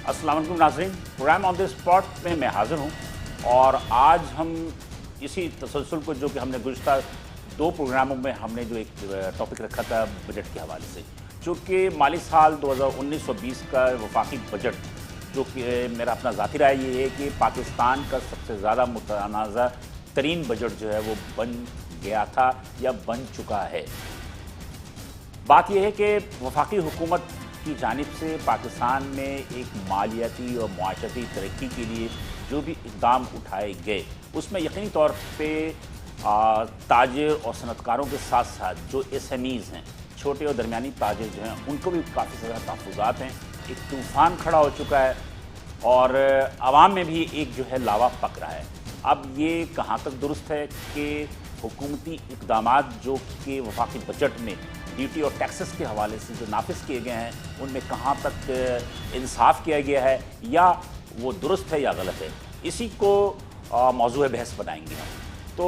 अस्सलाम वालेकुम नाज़रीन, प्रोग्राम ऑन द स्पॉट में मैं हाज़िर हूँ और आज हम इसी तसलसल को जो कि हमने गुज़श्ता 2 प्रोग्रामों में हमने जो एक टॉपिक रखा था बजट के हवाले से, चूँकि माली साल 2019-20 का वफाकी बजट जो कि मेरा अपना ज़ाती राय ये है कि पाकिस्तान का सबसे ज़्यादा मुतनाज़ा तरीन बजट जो है वो बन गया था या बन चुका है। बात यह है कि वफाकी हुकूमत की जानिब से पाकिस्तान में एक मालियाती और मुआशरती तरक्की के लिए जो भी इक़दाम उठाए गए उसमें यकीनी तौर पे ताजिर और सनतकारों के साथ साथ जो SMEs हैं, छोटे और दरमियानी ताजिर जो हैं, उनको भी काफ़ी ज़्यादा तहफ़्फ़ुज़ात हैं। एक तूफ़ान खड़ा हो चुका है और आवाम में भी एक जो है लावा पक रहा है। अब ये कहाँ तक दुरुस्त है कि हुकूमती इक़दामात जो कि वफाकी बजट में ड्यूटी और टैक्सेस के हवाले से जो नाफिज किए गए हैं उनमें कहाँ तक इंसाफ किया गया है या वो दुरुस्त है या गलत है, इसी को मौजूद बहस बनाएंगे हम। तो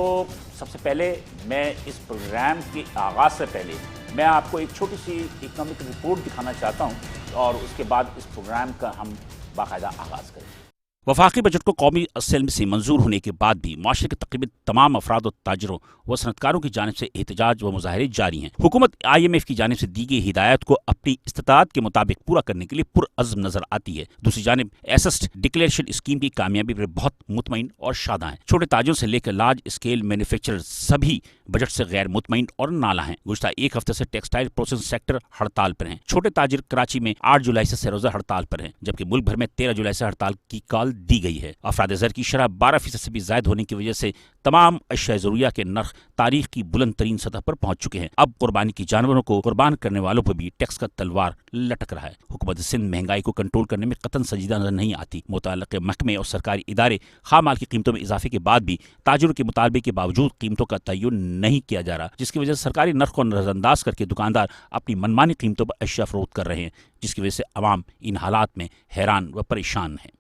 सबसे पहले मैं इस प्रोग्राम के आगाज़ से पहले मैं आपको एक छोटी सी इकनॉमिक रिपोर्ट दिखाना चाहता हूँ और उसके बाद इस प्रोग्राम का हम बाकायदा आगाज़ करें। वफाकी बजट को कौमी असम्बली से मंजूर होने के बाद भी माशरे के तकरीबन तमाम अफराद और ताजरों व सनतकारों की जानिब से एहतजाज व मुजाहरे जारी हैं। हुकूमत IMF की जानिब से दी गई हिदायत को अपनी इस्तात के मुताबिक पूरा करने के लिए पुरअज़्म नजर आती है। दूसरी जानिब एसेस्ट डिक्लेरेशन स्कीम की कामयाबी पर बहुत मुतमईन और शादा हैं। छोटे ताजरों से लेकर लार्ज स्केल मैन्युफैक्चरर सभी बजट से गैर मुतमईन और नाला हैं। गुज़श्ता एक हफ्ते से टेक्सटाइल प्रोसेसिंग सेक्टर हड़ताल पर हैं। छोटे ताजिर कराची में 8 जुलाई से सरोज़ा हड़ताल पर हैं, जबकि मुल्क भर में 13 जुलाई से हड़ताल की कॉल दी गई है। अफराद ज़र की शरह 12% से भी ज़ायद होने की वजह से तमाम अशिया ज़रूरिया के नर्ख तारीख की बुलंद तरीन सतह पर पहुंच चुके हैं। अब कुर्बानी की जानवरों को कुर्बान करने वालों पर भी टैक्स का तलवार लटक रहा है। हुकूमत सिंध महंगाई को कंट्रोल करने में कतन संजीदा नजर नहीं आती। मुतअल्लिक़ महकमे और सरकारी इदारे खाम माल की कीमतों में इजाफे के बाद भी ताजिरों के मुतालबे के बावजूद कीमतों का तयन नहीं किया जा रहा, जिसकी वजह से सरकारी नर्ख को नजरअंदाज करके दुकानदार अपनी मनमानी कीमतों पर अशिया फरोख्त कर रहे हैं, जिसकी वजह से अवाम इन हालात में हैरान व परेशान है।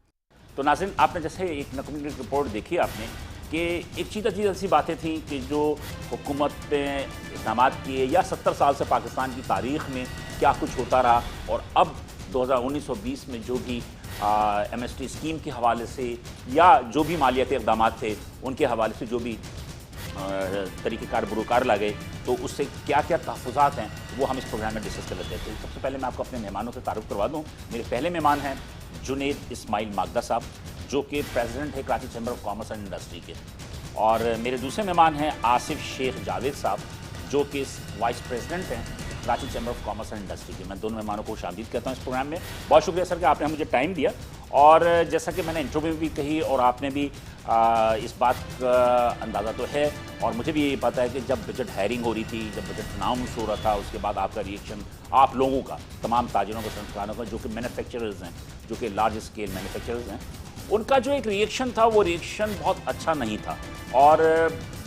तो नाज़रीन, आपने जैसे एक इकनॉमिक रिपोर्ट देखी आपने कि एक चीज़ सी बातें थी कि जो हुकूमत ने इक़दाम किए या 70 साल से पाकिस्तान की तारीख़ में क्या कुछ होता रहा और अब 2019-20 में जो भी MST स्कीम के हवाले से या जो भी मालियाती इक़दाम थे उनके हवाले से जो भी तरीक़ेकार बुरूकार लाए, तो उससे क्या क्या तहफ़्फ़ुज़ात हैं वो हम इस प्रोग्राम में डिस्कस कर लेते हैं। तो सबसे पहले मैं आपको अपने मेहमानों से तारुफ़ करवा दूँ। मेरे पहले मेहमान हैं जुनैद इस्माइल मागदा साहब, जो कि प्रेसिडेंट है Karachi chamber of commerce and industry के, और मेरे दूसरे मेहमान हैं आसिफ शेख जावेद साहब, जो कि वाइस प्रेसिडेंट हैं Karachi chamber of commerce and industry के। मैं दोनों मेहमानों को खुशामदीद कहता हूँ इस प्रोग्राम में। बहुत शुक्रिया सर कि आपने मुझे टाइम दिया, और जैसा कि मैंने इंट्रो में भी कही और आपने भी इस बात का अंदाज़ा तो है और मुझे भी ये पता है कि जब बजट हायरिंग हो रही थी, जब बजट अनाउंस हो रहा था, उसके बाद आपका रिएक्शन आप लोगों का, तमाम ताजिरों का, संस्थानों का, जो कि मैन्युफैक्चरर्स हैं, जो कि लार्ज स्केल मैन्युफैक्चरर्स हैं, उनका जो एक रिएक्शन था वो रिएक्शन बहुत अच्छा नहीं था और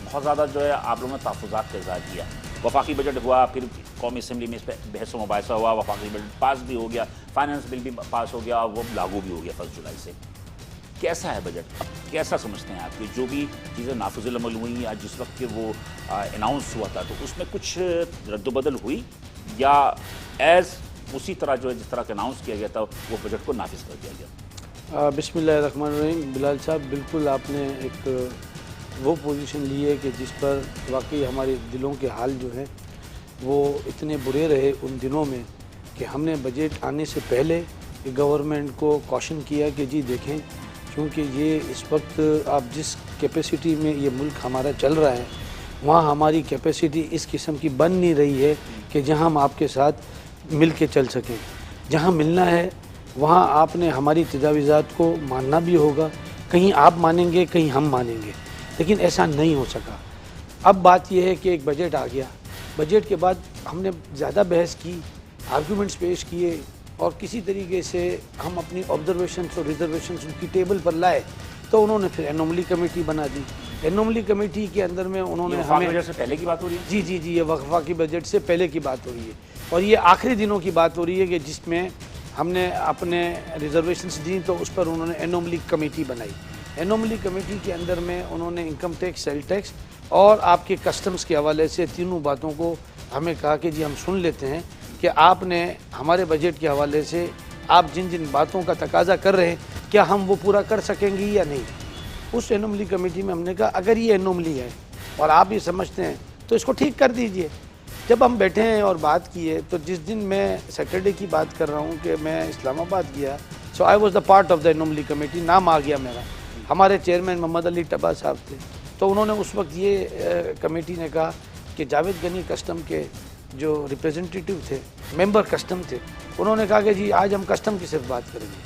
बहुत ज़्यादा जो है आप लोगों ने तहफ़्फ़ुज़ात का इज़हार किया। वफाकी बजट हुआ, फिर कौमी असम्बली में इस पर बहस व मुबाहिसा हुआ, वफाकी बजट पास भी हो गया, फाइनेंस बिल भी पास हो गया, वो लागू भी हो गया 1 जुलाई से। कैसा है बजट, अब कैसा समझते हैं आपके जो भी चीज़ें नाफिज़ुल अमल हुई या जिस वक्त के वो अनाउंस हुआ था, तो उसमें कुछ रद्दबदल हुई या एज़ उसी तरह जो है जिस तरह का अनाउंस किया गया था वो बजट को नाफिज कर दिया गया? बिस्मिल्लाहिर्रहमानिर्रहीम। बिलाल साहब, बिल्कुल आपने एक वो पोजीशन ली है कि जिस पर वाकई हमारे दिलों के हाल जो हैं वो इतने बुरे रहे उन दिनों में कि हमने बजट आने से पहले गवर्नमेंट को कॉशन किया कि जी देखें, क्योंकि ये इस वक्त आप जिस कैपेसिटी में ये मुल्क हमारा चल रहा है वहाँ हमारी कैपेसिटी इस किस्म की बन नहीं रही है कि जहाँ हम आपके साथ मिल के चल सकें। जहाँ मिलना है वहाँ आपने हमारी तजावीज़ात को मानना भी होगा, कहीं आप मानेंगे कहीं हम मानेंगे, लेकिन ऐसा नहीं हो सका। अब बात यह है कि एक बजट आ गया, बजट के बाद हमने ज़्यादा बहस की, आर्गूमेंट्स पेश किए और किसी तरीके से हम अपनी ऑब्जर्वेशंस और रिजर्वेशंस उनकी टेबल पर लाए, तो उन्होंने फिर एनोमली कमेटी बना दी। एनोमली कमेटी के अंदर में उन्होंने हमें, बजट से पहले की बात हो रही है? जी, ये वफाकी बजट से पहले की बात हो रही है और ये आखिरी दिनों की बात हो रही है कि जिसमें हमने अपने रिजर्वेशंस दी, तो उस पर उन्होंने एनोमली कमेटी बनाई। एनोमली कमेटी के अंदर में उन्होंने इनकम टैक्स, सेल टैक्स और आपके कस्टम्स के हवाले से तीनों बातों को हमें कहा कि जी हम सुन लेते हैं कि आपने हमारे बजट के हवाले से आप जिन जिन बातों का तकाजा कर रहे हैं क्या हम वो पूरा कर सकेंगे या नहीं। उस एनोमली कमेटी में हमने कहा अगर ये एनोमली है और आप ये समझते हैं तो इसको ठीक कर दीजिए। जब हम बैठे हैं और बात की है तो जिस दिन मैं सैटरडे की बात कर रहा हूँ कि मैं इस्लामाबाद गया, so I was the part of the anomaly committee, नाम आ गया मेरा। हमारे चेयरमैन मोहम्मद अली टब्बा साहब थे, तो उन्होंने उस वक्त ये कमेटी ने कहा कि जावेद गनी कस्टम के जो रिप्रेजेंटेटिव थे, मेंबर कस्टम थे, उन्होंने कहा कि जी आज हम कस्टम की सिर्फ बात करेंगे,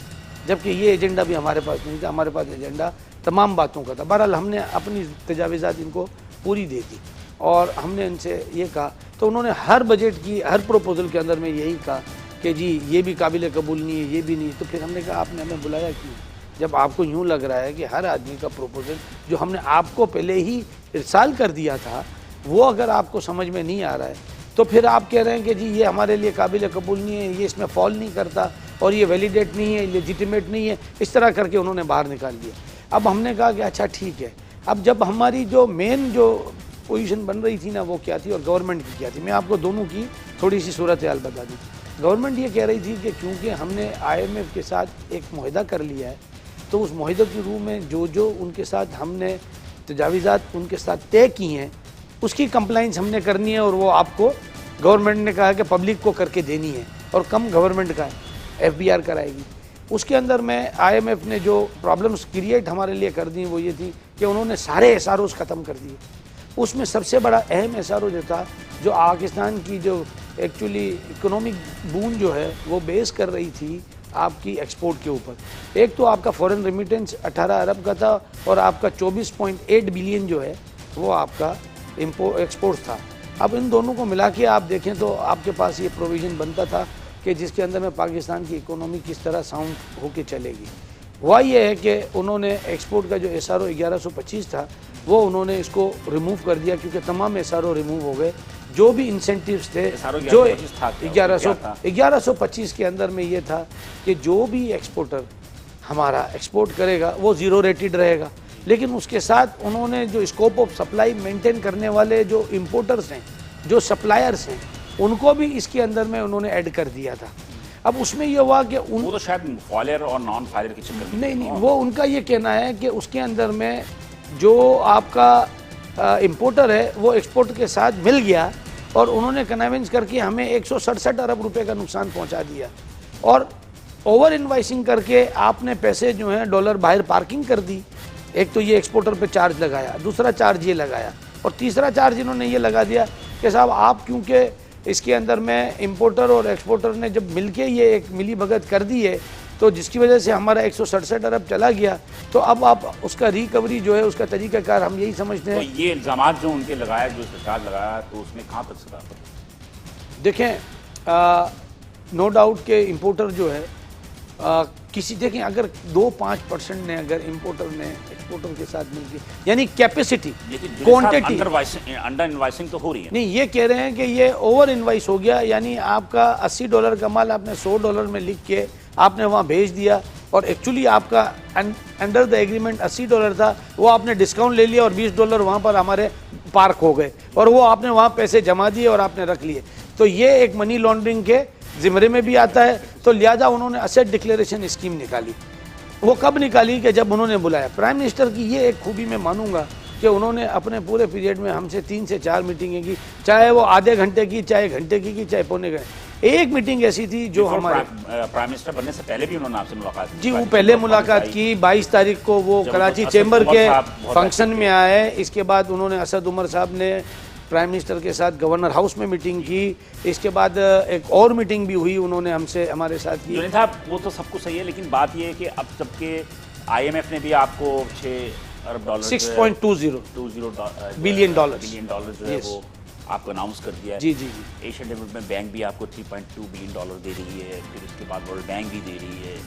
जबकि ये एजेंडा भी हमारे पास नहीं था। हमारे पास एजेंडा तमाम बातों का था। बहरहाल हमने अपनी तजावीज़ात इनको पूरी दे दी और हमने इनसे ये कहा, तो उन्होंने हर बजट की हर प्रोपोज़ल के अंदर में यही कहा कि जी ये भी काबिल कबूल नहीं है, ये भी नहीं। तो फिर हमने कहा आपने हमें बुलाया क्यों, जब आपको यूँ लग रहा है कि हर आदमी का प्रोपोज़ल जो हमने आपको पहले ही इरसाल कर दिया था वो अगर आपको समझ में नहीं आ रहा है, तो फिर आप कह रहे हैं कि जी ये हमारे लिए काबिल कबूल नहीं है, ये इसमें फॉल नहीं करता और ये वैलिडेट नहीं है, लेजिटिमेट नहीं है, इस तरह करके उन्होंने बाहर निकाल दिया। अब हमने कहा कि अच्छा ठीक है। अब जब हमारी जो मेन जो पोजीशन बन रही थी ना वो क्या थी और गवर्नमेंट की क्या थी, मैं आपको दोनों की थोड़ी सी सूरत हाल बता दूँ। गवर्नमेंट ये कह रही थी कि क्योंकि हमने IMF के साथ एक मुआहदा कर लिया है, तो उस मुआहदे के रूप में जो उनके साथ हमने तजावीज़ात उनके साथ तय की हैं उसकी कंप्लाइंस हमने करनी है, और वो आपको गवर्नमेंट ने कहा कि पब्लिक को करके देनी है, और कम गवर्नमेंट का है, FBR कराएगी। उसके अंदर में IMF ने जो प्रॉब्लम्स क्रिएट हमारे लिए कर दी वो ये थी कि उन्होंने सारे SROs ख़त्म कर दिए। उसमें सबसे बड़ा अहम SRO जो था, जो पाकिस्तान की जो एक्चुअली इकोनॉमिक बून जो है वो बेस कर रही थी आपकी एक्सपोर्ट के ऊपर। एक तो आपका फॉरेन रेमिटेंस 18 अरब का था और आपका 24.8 बिलियन जो है वो आपका एक्सपोर्ट था। अब इन दोनों को मिला के आप देखें तो आपके पास ये प्रोविज़न बनता था कि जिसके अंदर में पाकिस्तान की इकोनॉमी किस तरह साउंड होके चलेगी। हुआ ये है कि उन्होंने एक्सपोर्ट का जो SRO 1125 था वो उन्होंने इसको रिमूव कर दिया, क्योंकि तमाम SRO रिमूव हो गए। जो भी इंसेंटिव्स थे जो 1125 के अंदर में ये था कि जो भी एक्सपोर्टर हमारा एक्सपोर्ट करेगा वो ज़ीरो रेटेड रहेगा, लेकिन उसके साथ उन्होंने जो स्कोप ऑफ सप्लाई मेंटेन करने वाले जो इम्पोर्टर्स हैं, जो सप्लायर्स हैं, उनको भी इसके अंदर में उन्होंने ऐड कर दिया था। अब उसमें ये हुआ कि वो तो शायद फाइलर और नॉन फाइलर के चक्कर में नहीं, वो उनका ये कहना है कि उसके अंदर में जो आपका इम्पोर्टर है वो एक्सपोर्ट के साथ मिल गया और उन्होंने कन्विंस करके हमें 167 अरब रुपए का नुकसान पहुंचा दिया, और ओवर इन्वाइसिंग करके आपने पैसे जो हैं डॉलर बाहर पार्किंग कर दी। एक तो ये एक्सपोर्टर पे चार्ज लगाया, दूसरा चार्ज ये लगाया, और तीसरा चार्ज इन्होंने ये लगा दिया कि साहब आप क्योंकि इसके अंदर में इंपोर्टर और एक्सपोर्टर ने जब मिलके ये एक मिली भगत कर दी है, तो जिसकी वजह से हमारा 167 अरब चला गया, तो अब आप उसका रिकवरी जो है उसका तरीकाकार हम यही समझते हैं। तो ये इल्ज़ामात जो उनके लगाया, जो सरकार लगाया, तो उसमें कहाँ तक सदाकत? देखें नो डाउट के इंपोर्टर जो है किसी देखें अगर 2-5% ने अगर इंपोर्टर ने एक्सपोर्टर के साथ मिलकर, यानी कैपेसिटी क्वांटिटी, अंडर इनवाइसिंग तो हो रही है। नहीं, ये कह रहे हैं कि ये ओवर इनवाइस हो गया, यानी आपका $80 का माल आपने $100 में लिख के आपने वहाँ भेज दिया, और एक्चुअली आपका अंडर द एग्रीमेंट $80 था, वो आपने डिस्काउंट ले लिया और $20 वहाँ पर हमारे पार्क हो गए, और वो आपने वहाँ पैसे जमा दिए और आपने रख लिए। तो ये एक मनी लॉन्ड्रिंग के ज़िम्मे में भी आता है। तो लिहाजा उन्होंने असेट डिक्लेरेशन स्कीम निकाली। वो कब निकाली कि जब उन्होंने बुलाया। प्राइम मिनिस्टर की ये एक खूबी मैं मानूंगा कि उन्होंने अपने पूरे पीरियड में हमसे 3 से 4 मीटिंगें की, चाहे वो आधे घंटे की, चाहे घंटे की, चाहे पौने घंटे। एक मीटिंग ऐसी थी जो हमारे प्राइम मिनिस्टर बनने से पहले भी उन्होंने आपसे मुलाकात की। जी, वो पहले मुलाकात की 22 तारीख को वो कराची चैम्बर के फंक्शन में आए। इसके बाद उन्होंने असद उमर साहब ने प्राइम मिनिस्टर के साथ गवर्नर हाउस में मीटिंग की। इसके बाद एक और मीटिंग भी हुई उन्होंने हमसे हमारे साथ की। जुनेद साहब, वो तो सब कुछ सही है, लेकिन बात ये है कि अब जबकि IMF ने भी आपको 6 अरब डॉलर 6.20 बिलियन डॉलर जो है वो आपको अनाउंस कर दिया है। जी जी जी। एशियन डेवलपमेंट बैंक भी आपको 3.2 बिलियन डॉलर दे रही है, फिर उसके बाद वर्ल्ड बैंक भी दे रही है।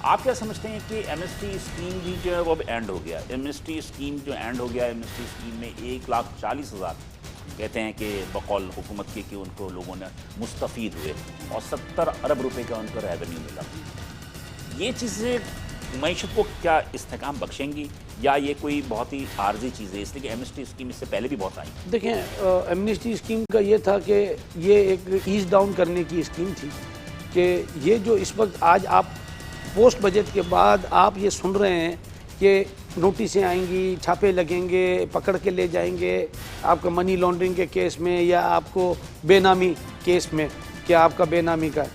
आप क्या समझते हैं कि एमएसटी स्कीम भी जो है वो अब एंड हो गया? एमएसटी स्कीम जो एंड हो गया, एमएसटी स्कीम में 1,40,000 कहते हैं कि बकौल हुकूमत के कि उनको लोगों ने मुस्तफ़ीद हुए और 70 अरब रुपए का उनको रेवेन्यू मिला। ये चीज़ें मईशत को क्या इस्तेकाम बख्शेंगी, या ये कोई बहुत ही आर्जी चीज़ है? इसलिए कि एमएसटी स्कीम इससे पहले भी बहुत आई। देखें, एमनेस्टी स्कीम का ये था कि ये एक ईज डाउन करने की स्कीम थी कि ये जो इस वक्त आज आप पोस्ट बजट के बाद आप ये सुन रहे हैं कि नोटिसें आएंगी, छापे लगेंगे, पकड़ के ले जाएंगे आपका मनी लॉन्ड्रिंग के केस में या आपको बेनामी केस में कि आपका बेनामी का,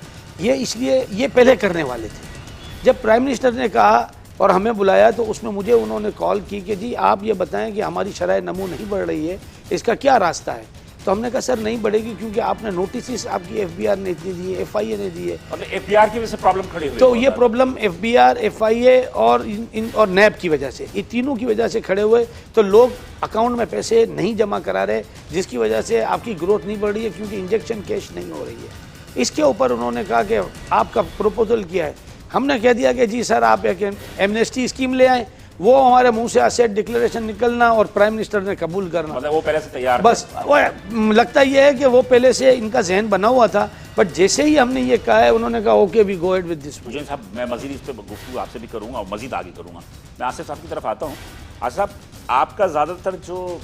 ये इसलिए ये पहले करने वाले थे। जब प्राइम मिनिस्टर ने कहा और हमें बुलाया तो उसमें मुझे उन्होंने कॉल की कि जी आप ये बताएं कि हमारी शरह नमू नहीं बढ़ रही है, इसका क्या रास्ता है। तो हमने कहा सर नहीं बढ़ेगी क्योंकि आपने नोटिस आपकी एफबीआर ने इतनी दी है, एफआईए ने दी है। और एफबीआर की वजह से प्रॉब्लम खड़ी हुई तो ये प्रॉब्लम एफबीआर, एफआईए और और नैब की वजह से, ये तीनों की वजह से खड़े हुए। तो लोग अकाउंट में पैसे नहीं जमा करा रहे, जिसकी वजह से आपकी ग्रोथ नहीं बढ़ रही है क्योंकि इंजेक्शन कैश नहीं हो रही है। इसके ऊपर उन्होंने कहा कि आपका प्रपोजल क्या है। हमने कह दिया कि जी सर आप एक एमनेस्टी स्कीम ले आए, वो हमारे मुंह से असेट डिक्लेरेशन निकलना और प्राइम मिनिस्टर ने कबूल करना, मतलब वो पहले से तैयार बस। वो लगता ये है कि वो पहले से इनका जहन बना हुआ था, बट जैसे ही हमने ये कहा है उन्होंने कहा okay we go ahead with this. मुझे साहब मैं मजीद इस पर गुफ्तगू आपसे भी करूंगा और मजीद आगे करूंगा। मैं आसिफ साहब की तरफ आता हूँ। आसिफ साहब, आपका ज़्यादातर जो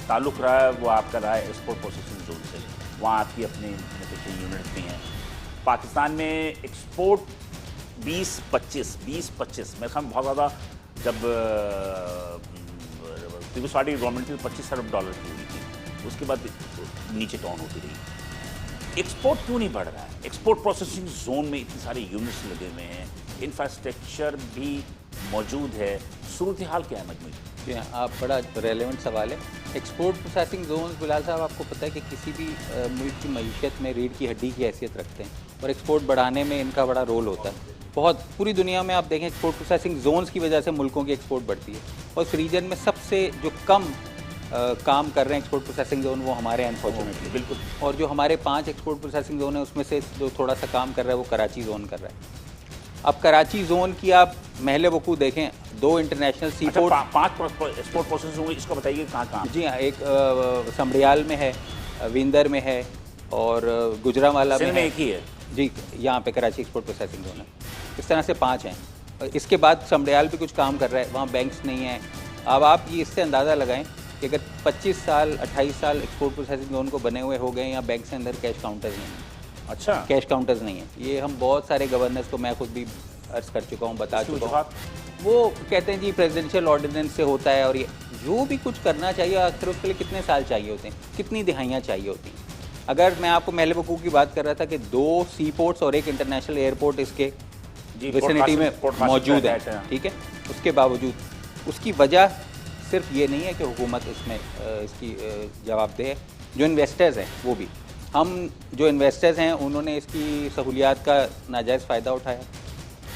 ताल्लुक रहा है वो आपका रहा है एक्सपोर्ट प्रोसेसिंग जोन से, वहाँ आपकी अपनी यूनिट भी हैं। पाकिस्तान में एक्सपोर्ट 20-25 मेरे ख्याल में बहुत ज़्यादा, जब पीपल्स पार्टी गवर्नमेंट थी $25 अरब की हुई थी, उसके बाद नीचे डाउन होती रही। एक्सपोर्ट क्यों नहीं बढ़ रहा है? एक्सपोर्ट प्रोसेसिंग जोन में इतने सारे यूनिट्स लगे हुए हैं, इंफ्रास्ट्रक्चर भी मौजूद है, सूरत हाल क्या है मजमूई? जी हाँ, आप बड़ा रेलेवेंट सवाल है। एक्सपोर्ट प्रोसेसिंग जोन बिलाल साहब आपको पता है कि किसी भी मुल्क की मईशत में रीढ़ की हड्डी की हैसियत रखते हैं और एक्सपोर्ट बढ़ाने में इनका बड़ा रोल होता है। बहुत पूरी दुनिया में आप देखें एक्सपोर्ट प्रोसेसिंग जोन्स की वजह से मुल्कों की एक्सपोर्ट बढ़ती है और इस रीजन में सबसे जो कम काम कर रहे हैं एक्सपोर्ट प्रोसेसिंग जोन वो हमारे अनफॉर्चुनेटली। बिल्कुल। और जो हमारे 5 एक्सपोर्ट प्रोसेसिंग जोन है उसमें से जो थोड़ा सा काम कर रहा है वो कराची जोन कर रहा है। अब कराची जोन की आप महले वकू देखें, 2 इंटरनेशनल सी पोर्ट, 5 एक्सपोर्ट प्रोसेस होंगे, इसको बताइए कहाँ? जी हाँ, एक समड़ियाल में है, विंदर में है और गुजरांवाला में एक ही है जी। यहाँ पे कराची एक्सपोर्ट प्रोसेसिंग जोन है। इस तरह से 5 हैं। इसके बाद समड़ियाल भी कुछ काम कर रहा है, वहाँ बैंक्स नहीं हैं। अब आप ये इससे अंदाज़ा लगाएं कि अगर 25 साल 28 साल एक्सपोर्ट प्रोसेसिंग जोन को बने हुए हो गए, यहाँ बैंक के अंदर कैश काउंटर्स नहीं हैं। अच्छा, कैश काउंटर्स नहीं है। ये हम बहुत सारे गवर्नर्स को मैं खुद भी अर्ज कर चुका हूँ, बता चुका हूँ। वो कहते हैं जी प्रेसिडेंशियल ऑर्डिनेंस से होता है और ये जो भी कुछ करना चाहिए आखिर उसके लिए कितने साल चाहिए होते हैं, कितनी दिहाइयाँ चाहिए होती हैं। अगर मैं आपको महल वकूफ़ की बात कर रहा था कि 2 सी पोर्ट्स और एक इंटरनेशनल एयरपोर्ट इसके विसिनिटी में मौजूद है, ठीक है, उसके बावजूद उसकी वजह सिर्फ ये नहीं है कि हुकूमत इसमें इसकी जवाबदेह है, जो इन्वेस्टर्स हैं वो भी। हम जो इन्वेस्टर्स हैं उन्होंने इसकी सहूलियात का नाजायज़ फ़ायदा उठाया,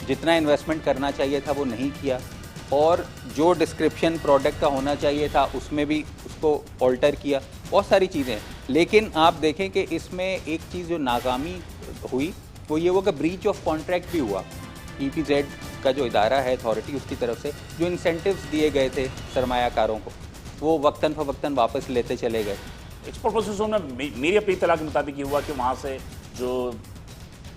जितना इन्वेस्टमेंट करना चाहिए था वो नहीं किया और जो डिस्क्रिप्शन प्रोडक्ट का होना चाहिए था उसमें भी उसको ऑल्टर किया, बहुत सारी चीज़ें। लेकिन आप देखें कि इसमें एक चीज़ जो नाकामी हुई वो ये हुआ कि ब्रीच ऑफ कॉन्ट्रैक्ट भी हुआ। EPZ का जो इदारा है अथॉरिटी, उसकी तरफ से जो इंसेंटिव्स दिए गए थे सरमायाकारों को वो वक्तन फ़वक्तन वापस लेते चले गए। एक्सपोर्ट प्रोसेस जोन में मेरी अपनी इत्तला के मुताबिक ये हुआ कि वहाँ से जो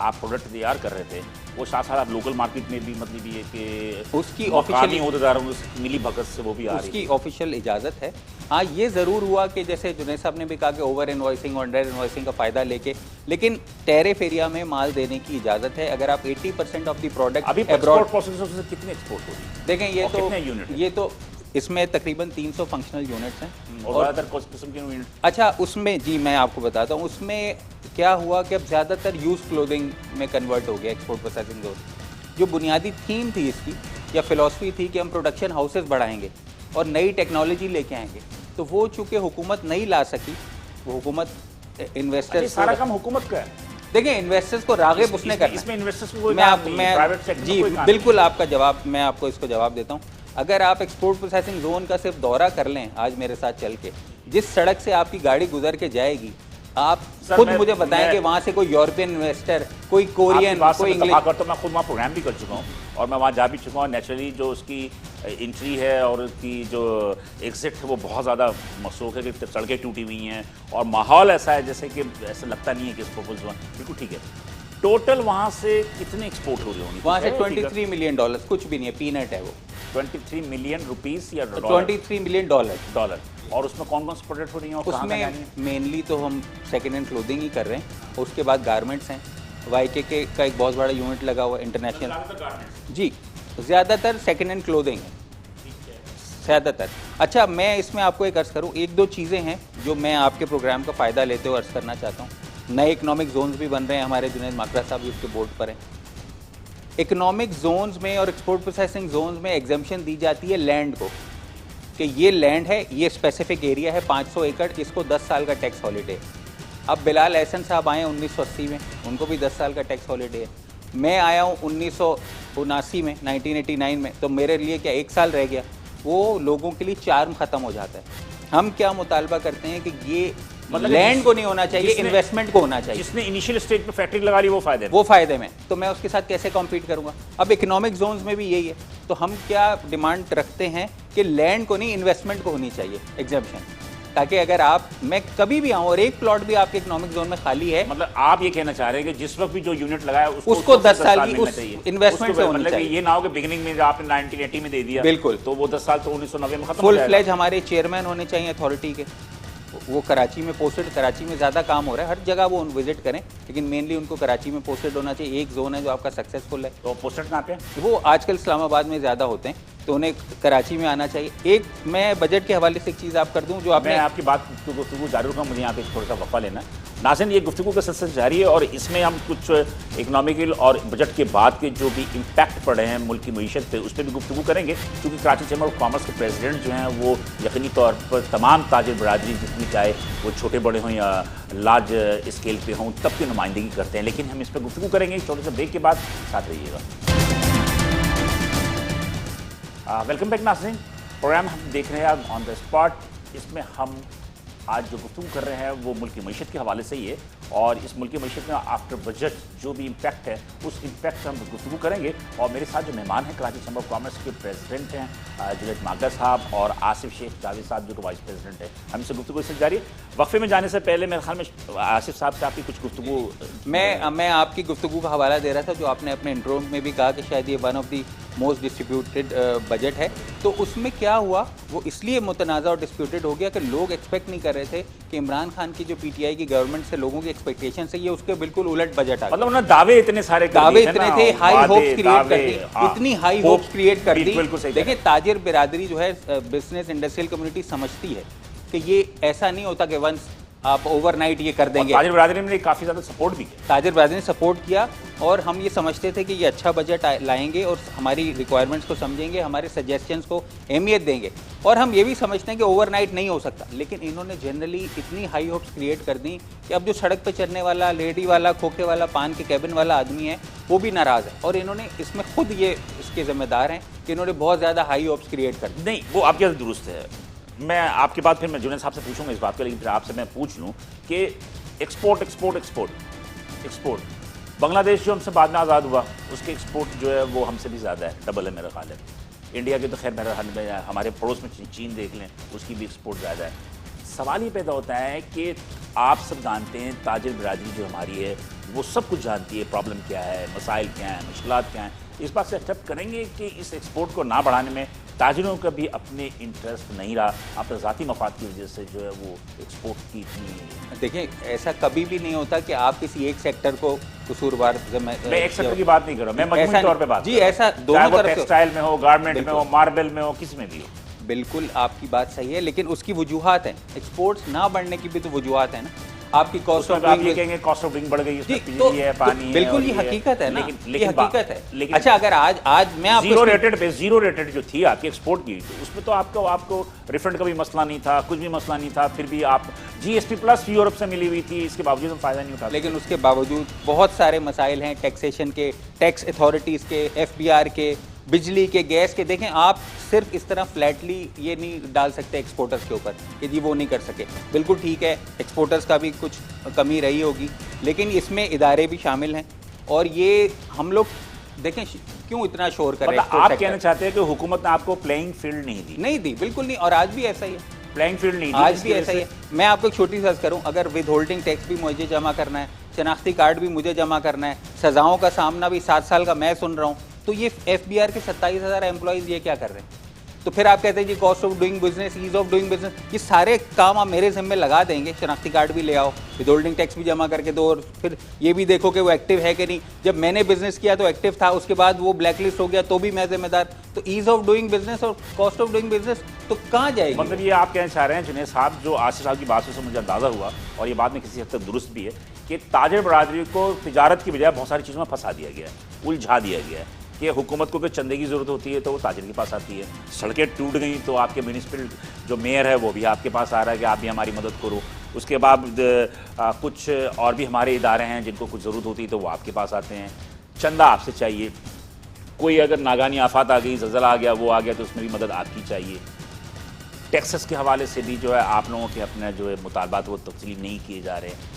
आप प्रोडक्ट तैयार कर रहे थे वो साथ आप लोकल मार्केट में भी, मतलब ये कि उसकी ऑफिशियल होतेदारों मिली भगत से वो भी आ रही उसकी ऑफिशियल इजाज़त है। हाँ, ये ज़रूर हुआ कि जैसे जुनैद साहब ने भी कहा कि ओवर इन्वॉइसिंग और अंडर इन्वॉइसिंग का फ़ायदा लेके, लेकिन टैरिफ एरिया में माल देने की इजाज़त है। अगर आप 80% ऑफ द प्रोडक्ट अभी एक्सपोर्ट प्रोसेस से कितने एक्सपोर्ट हो रही है? देखें ये तो इसमें तकरीबन 300 फंक्शनल यूनिट्स हैं और ज़्यादातर किस्म के यूनिट। अच्छा, उसमें जी मैं आपको बताता हूँ उसमें क्या हुआ कि अब ज़्यादातर यूज़ क्लोथिंग में कन्वर्ट हो गया एक्सपोर्ट प्रोसेसिंग जोन। जो बुनियादी थीम थी इसकी या फिलॉसफी थी कि हम प्रोडक्शन हाउसेस बढ़ाएंगे और नई टेक्नोलॉजी लेके आएंगे, तो वो चूँकि हुकूमत नहीं ला सकी, वो हुकूमत इन्वेस्टर्स सारा काम हुकूमत का है। देखिए, इन्वेस्टर्स को राग़िब उसने करना। इसमें इन्वेस्टर्स को जी बिल्कुल आपका जवाब, मैं आपको इसको जवाब देता हूँ। अगर आप एक्सपोर्ट प्रोसेसिंग जोन का सिर्फ दौरा कर लें आज मेरे साथ चल के, जिस सड़क से आपकी गाड़ी गुजर के जाएगी, आप खुद मुझे बताएं कि वहाँ से कोई यूरोपियन इन्वेस्टर, कोई कोरियन, कोई इंग्लिश, तो मैं खुद वहाँ प्रोग्राम भी कर चुका हूँ और मैं वहाँ जा भी चुका हूँ। नेचुरली जो उसकी एंट्री है और उसकी जो एग्जिट है वो बहुत ज़्यादा मसरूफ़ है कि सड़कें टूटी हुई हैं और माहौल ऐसा है जैसे कि ऐसा लगता नहीं है कि इसको बिल्कुल ठीक है। टोटल वहाँ से कितने एक्सपोर्ट हो रही होंगी? वहाँ से $23 मिलियन, कुछ भी नहीं है, पीनट है वो। 23 मिलियन रुपीस या $23 मिलियन। और उसमें कौन कौन से प्रोडक्ट हो रही हैं? उसमें मेनली तो हम सेकेंड हैंड क्लोथिंग ही कर रहे हैं, उसके बाद गारमेंट्स हैं YKK का एक बहुत बड़ा यूनिट लगा हुआ है इंटरनेशनल। जी, ज़्यादातर सेकेंड हैंड क्लोथिंग है ज़्यादातर। अच्छा, मैं इसमें आपको एक अर्ज़ करूँ, एक दो चीज़ें हैं जो मैं आपके प्रोग्राम का फ़ायदा लेते हुए अर्ज़ करना चाहता हूँ। नए इकोनॉमिक जोन्स भी बन रहे हैं, हमारे जुनैद माकरा साहब भी उसके बोर्ड पर हैं। इकोनॉमिक जोन्स में और एक्सपोर्ट प्रोसेसिंग जोन्स में एग्जम्पशन दी जाती है लैंड को, कि ये लैंड है, ये स्पेसिफिक एरिया है 500 एकड़, इसको 10 साल का टैक्स हॉलीडे। अब बिलाल एहसन साहब आए 1980 में, उनको भी 10 साल का टैक्स हॉलीडे है। मैं आया हूँ 1979 में, 1989 में, तो मेरे लिए क्या 1 साल रह गया। वो लोगों के लिए चार्म ख़त्म हो जाता है। हम क्या मुतालबा करते हैं कि ये मतलब लैंड को नहीं होना चाहिए, इन्वेस्टमेंट को होना चाहिए। जिसने इनिशियल स्टेज पे फैक्ट्री लगा ली वो फायदे में, तो मैं उसके साथ कैसे कॉम्पीट करूंगा। अब इकोनॉमिक जोन्स में भी यही है, तो हम क्या डिमांड रखते हैं कि लैंड को नहीं, इन्वेस्टमेंट को होनी चाहिए एग्जेम्पशन, ताकि अगर आप मैं कभी भी आऊँ और एक प्लॉट भी आपके इकोनॉमिक जोन में खाली है, मतलब आप ये कहना चाह रहे हैं कि जिस वक्त भी जो यूनिट लगाया उसको 10 साल की उस इन्वेस्टमेंट से होनी चाहिए। ये ना हो कि बिगिनिंग में आपने 1980 में दे दिया, बिल्कुल, तो वो 10 साल तो 1990 में खत्म हो फुल जाएगा। फ्लेज हमारे चेयरमैन होने चाहिए अथॉरिटी के, वो कराची में पोस्टेड, कराची में ज़्यादा काम हो रहा है, हर जगह वो विजिट करें, लेकिन मेनली उनको कराची में पोस्टेड होना चाहिए। एक जोन है जो आपका सक्सेसफुल है, तो पोस्टेड कहाँ पे? वो आजकल इस्लामाबाद में ज़्यादा होते हैं, तो उन्हें कराची में आना चाहिए। एक मैं बजट के हवाले से एक चीज़ आप कर दूं जो आपने, मैं आपकी बात गुफ्तगू जारी रखूँगा, मुझे यहाँ पे थोड़ा सा वक़्फ़ा लेना। नाज़रीन, ये गुफ्तगू का सिलसिला जारी है और इसमें हम कुछ इकनॉमिकल और बजट के बाद के जो भी इम्पैक्ट पड़े हैं मुल्क की मईशत पे, उस पर भी गुफ्तगू करेंगे, क्योंकि कराची चैम्बर ऑफ कॉमर्स के प्रेसिडेंट जो हैं वो यकीनी तौर पर तमाम ताजिर बरादरी, जितनी चाहे वो छोटे बड़े हों या लार्ज स्केल पे हों, तब की नुमाइंदगी करते हैं। लेकिन हम इस पर गुफ्तगू करेंगे छोटे से ब्रेक के बाद, साथ रहिएगा। वेलकम बैक नाज़रीन, प्रोग्राम हम देख रहे हैं ऑन द स्पॉट। इसमें हम आज जो गुफ्तगू कर रहे हैं वो मुल्क की मईशत के हवाले से ही है, और इस मुल्क की मईशत में आफ्टर बजट जो भी इम्पैक्ट है उस इम्पैक्ट से हम गुफ्तगू करेंगे। और मेरे साथ जो मेहमान हैं कराची चैम्बर ऑफ कॉमर्स के प्रेसिडेंट हैं जुनैद माकरा साहब और आसिफ शेख जावेद साहब जो कि वाइस प्रेसिडेंट है। हमसे गुफ्तगू इससे जारी। वक्फे में जाने से पहले मेरे ख्याल में आसिफ साहब से आपकी कुछ गुफ्तगू, मैं आपकी गुफ्तगू का हवाला दे रहा था जो आपने अपने इंट्रो में भी कहा कि शायद ये one of the most distributed budget है। तो उसमें क्या हुआ, वो इसलिए मुतनाज़ा और डिस्प्यूटेड हो गया कि लोग एक्सपेक्ट नहीं कर रहे थे कि इमरान खान की जो PTI की गवर्नमेंट से लोगों की एक्सपेक्टेशन से ये उसके बिल्कुल उलट बजट आ गया। मतलब उन्होंने दावे इतने सारे दावे इतने थे, हाई होप्स क्रिएट कर दी, इतनी हाई होप्स क्रिएट कर दी। देखिए, ताजिर बिरादरी जो है, बिजनेस इंडस्ट्रियल कम्युनिटी समझती है कि ये ऐसा नहीं होता कि वंस आप ओवरनाइट ये कर देंगे। ताजिर बिरादरी ने काफ़ी ज़्यादा सपोर्ट भी किया, ताजिर बिरादरी ने सपोर्ट किया, और हम ये समझते थे कि ये अच्छा बजट लाएंगे और हमारी रिक्वायरमेंट्स को समझेंगे, हमारे सजेशंस को अहमियत देंगे, और हम ये भी समझते हैं कि ओवरनाइट नहीं हो सकता। लेकिन इन्होंने जनरली इतनी हाई होप्स क्रिएट कर दी कि अब जो सड़क पर चलने वाला, लेडी वाला, खोखे वाला, पान के कैबिन वाला आदमी है वो भी नाराज़ है, और इन्होंने इसमें खुद ये इसके ज़िम्मेदार हैं कि इन्होंने बहुत ज़्यादा हाई होप्स क्रिएट कर दी। नहीं, वो आपके दुरुस्त है। मैं आपके बाद फिर मैं जुनैद साहब से पूछूंगा इस बात को, लेकिन फिर आपसे मैं पूछ लूँ कि एक्सपोर्ट बांग्लादेश जो हमसे बाद में आज़ाद हुआ, उसके एक्सपोर्ट जो है वो हमसे भी ज़्यादा है, डबल है मेरा ख्याल है। इंडिया के तो खैर मेरा ख्याल में, हमारे पड़ोस में चीन देख लें, उसकी भी एक्सपोर्ट ज़्यादा है। सवाल ये पैदा होता है कि आप सब जानते हैं, ताजिर बिरादरी जो हमारी है वो सब कुछ जानती है, प्रॉब्लम क्या है, मसाइल क्या हैं, मुश्किलात क्या हैं। इस बात से एक्सेप्ट करेंगे कि इस एक्सपोर्ट को ना बढ़ाने में ताजिरों का भी अपने इंटरेस्ट नहीं रहा, अपने ज़ाती मफाद की वजह से जो है वो एक्सपोर्ट की इतनी। देखिए, ऐसा कभी भी नहीं होता कि आप किसी एक सेक्टर को कसूरवार, मैं एक सेक्टर की बात नहीं कर रहा, मैं मजमूई तौर पे बात जी, ऐसा दोनों तरफ, टेक्सटाइल में हो, गारमेंट में हो, मार्बल में हो, किसी में भी हो। बिल्कुल आपकी बात सही है, लेकिन उसकी वजूहात हैं। एक्सपोर्ट्स ना बढ़ने की भी तो वजूहात है ना। आपकी कॉस्ट ऑफ आप ये कहेंगे कॉस्ट ऑफ डूइंग बढ़ गई, इसमें बिजली है, पानी है, बिल्कुल ये हकीकत है ना, लेकिन ये हकीकत है। लेकिन अच्छा, अगर आज मैं आपको जीरो रेटेड जो थी आपकी एक्सपोर्ट की, तो उसमें तो आपको रिफंड का भी मसला नहीं था, कुछ भी मसला नहीं था, फिर भी आप GSP प्लस यूरोप से मिली हुई थी, इसके बावजूद हम फायदा नहीं उठा। लेकिन उसके बावजूद बहुत सारे मसाइल हैं, टैक्सेशन के, टैक्स अथॉरिटीज़ के, FBR के, बिजली के, गैस के। देखें, आप सिर्फ इस तरह फ्लैटली ये नहीं डाल सकते एक्सपोर्टर्स के ऊपर कि जी वो नहीं कर सके। बिल्कुल ठीक है, एक्सपोर्टर्स का भी कुछ कमी रही होगी, लेकिन इसमें इदारे भी शामिल हैं, और ये हम लोग देखें क्यों इतना शोर कर रहे हैं। आप कहना चाहते हैं कि हुकूमत ने आपको प्लेइंग फील्ड नहीं दी? बिल्कुल नहीं, और आज भी ऐसा ही है, प्लेइंग फील्ड नहीं दी, आज भी ऐसा ही है। मैं आपको एक छोटी सी अर्ज करूँ, अगर विद होल्डिंग टैक्स भी मुझे जमा करना है, शनाख्ती कार्ड भी मुझे जमा करना है, सज़ाओं का सामना भी 7 साल का मैं सुन रहा हूँ, तो ये FBR के 27,000 एम्प्लॉइज़ ये क्या कर रहे हैं? तो फिर आप कहते हैं जी cost of doing business, ease of doing business, ये सारे काम आप मेरे जिम्मे लगा देंगे। शनाख्ती कार्ड भी ले आओ, विदहोल्डिंग टैक्स भी जमा करके दो, और फिर ये भी देखो कि वो एक्टिव है कि नहीं। जब मैंने बिजनेस किया तो एक्टिव था, उसके बाद वो ब्लैक लिस्ट हो गया तो भी मैं जिम्मेदार। तो ईज ऑफ डूइंग बिजनेस और कॉस्ट ऑफ डूइंग बिजनेस तो कहाँ जाएगी? मतलब ये आप कहना चाह रहे हैं जुनैद साहब, जो आसिफ साहब की बात से मुझे अंदाजा हुआ, और ये बात में किसी हद तक दुरुस्त भी है, कि ताजिर बरादरी को तिजारत की बजाय बहुत सारी चीज़ों में फंसा दिया गया है, उलझा दिया गया है कि हुकूमत को कोई चंदे की ज़रूरत होती है तो वो ताजिर के पास आती है, सड़कें टूट गई तो आपके म्यूनिसिपल जो मेयर है वो भी आपके पास आ रहा है कि आप भी हमारी मदद करो। उसके बाद कुछ और भी हमारे इदारे हैं जिनको कुछ ज़रूरत होती है तो वो आपके पास आते हैं, चंदा आपसे चाहिए। कोई अगर नागानी आफत आ गई, ज़लज़ला आ गया, वो आ गया तो उसमें भी मदद आपकी चाहिए। टैक्सेस के हवाले से भी जो है आप लोगों के अपने जो है मुतालबात वो तफसील नहीं किए जा रहे हैं।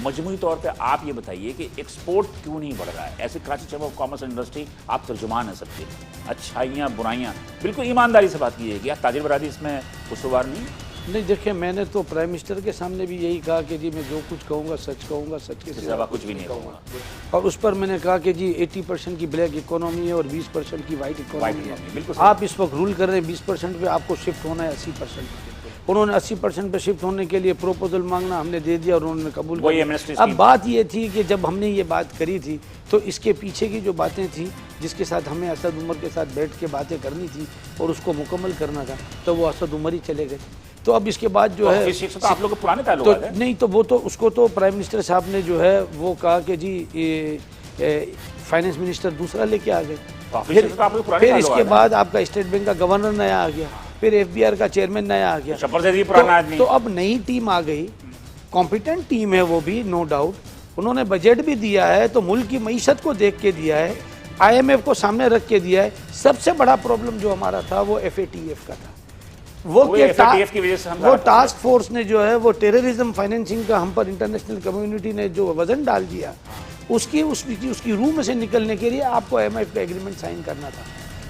मजमूई तौर पे आप ये बताइए कि एक्सपोर्ट क्यों नहीं बढ़ रहा है? ऐसे Karachi chamber of commerce and industry, आप तर्जुमान हैं सबके, अच्छाइयाँ बुराइयाँ, बिल्कुल ईमानदारी से बात कीजिए, क्या ताजिर बरादरी इसमें कसूरवार नहीं? नहीं, देखिए मैंने तो प्राइम मिनिस्टर के सामने भी यही कहा कि जी मैं जो कुछ कहूँगा सच कहूँगा, सच के सिवा कुछ भी नहीं कहूँगा। और उस पर मैंने कहा कि जी 80% की ब्लैक इकोनॉमी है और 20% की वाइट इकोनॉमी है। बिल्कुल आप इस वक्त रूल कर रहे हैं 20% पे, आपको शिफ्ट होना है 80%। उन्होंने 80% पे शिफ्ट होने के लिए प्रोपोजल मांगना हमने दे दिया और उन्होंने कबूल कर लिया। अब बात ये थी कि जब हमने ये बात करी थी तो इसके पीछे की जो बातें थी, जिसके साथ हमें असद उमर के साथ बैठ के बातें करनी थी और उसको मुकम्मल करना था, तो वो असद उमर ही चले गए। तो अब इसके बाद जो है तो आप लोग को पुराने ताल्लुकात हैं? नहीं, तो वो तो उसको तो प्राइम मिनिस्टर साहब ने जो है वो कहा कि जी फाइनेंस मिनिस्टर दूसरा लेके आ गए। फिर इसके बाद आपका स्टेट बैंक का गवर्नर नया आ गया, फिर FBR का चेयरमैन नया आ गया। तो अब नई टीम आ गई, कॉम्पिटेंट टीम है वो भी, नो डाउट। उन्होंने बजट भी दिया है तो मुल्क की मईशत को देख के दिया है, IMF को सामने रख के दिया है। सबसे बड़ा प्रॉब्लम जो हमारा था वो FATF का था। वो FATF की वजह से वो टास्क फोर्स ने जो है वो टेररिज्म फाइनेंसिंग का हम पर इंटरनेशनल कम्युनिटी ने जो वजन डाल दिया, उसकी रूह में से निकलने के लिए आपको IMF का एग्रीमेंट साइन करना था।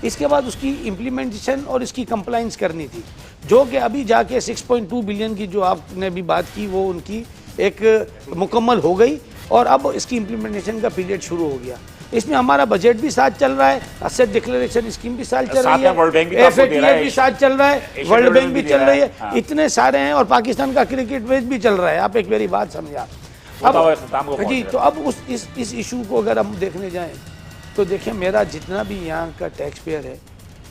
इसके बाद उसकी इम्प्लीमेंटेशन और इसकी कंप्लाइंस करनी थी, जो कि अभी जाके 6.2 बिलियन की जो आपने भी बात की वो उनकी एक मुकम्मल हो गई और अब इसकी इम्प्लीमेंटेशन का पीरियड शुरू हो गया। इसमें हमारा बजट भी साथ चल रहा है, एसेट डिक्लेरेशन स्कीम भी साथ चल रही है, FATF भी साथ चल रहा है, वर्ल्ड बैंक भी चल रही है, इतने सारे हैं और पाकिस्तान का क्रिकेट मैच भी चल रहा है। आप एक मेरी बात समझा अब जी। तो अब इस इशू को अगर हम देखने जाएं तो देखिए, मेरा जितना भी यहाँ का टैक्स पेयर है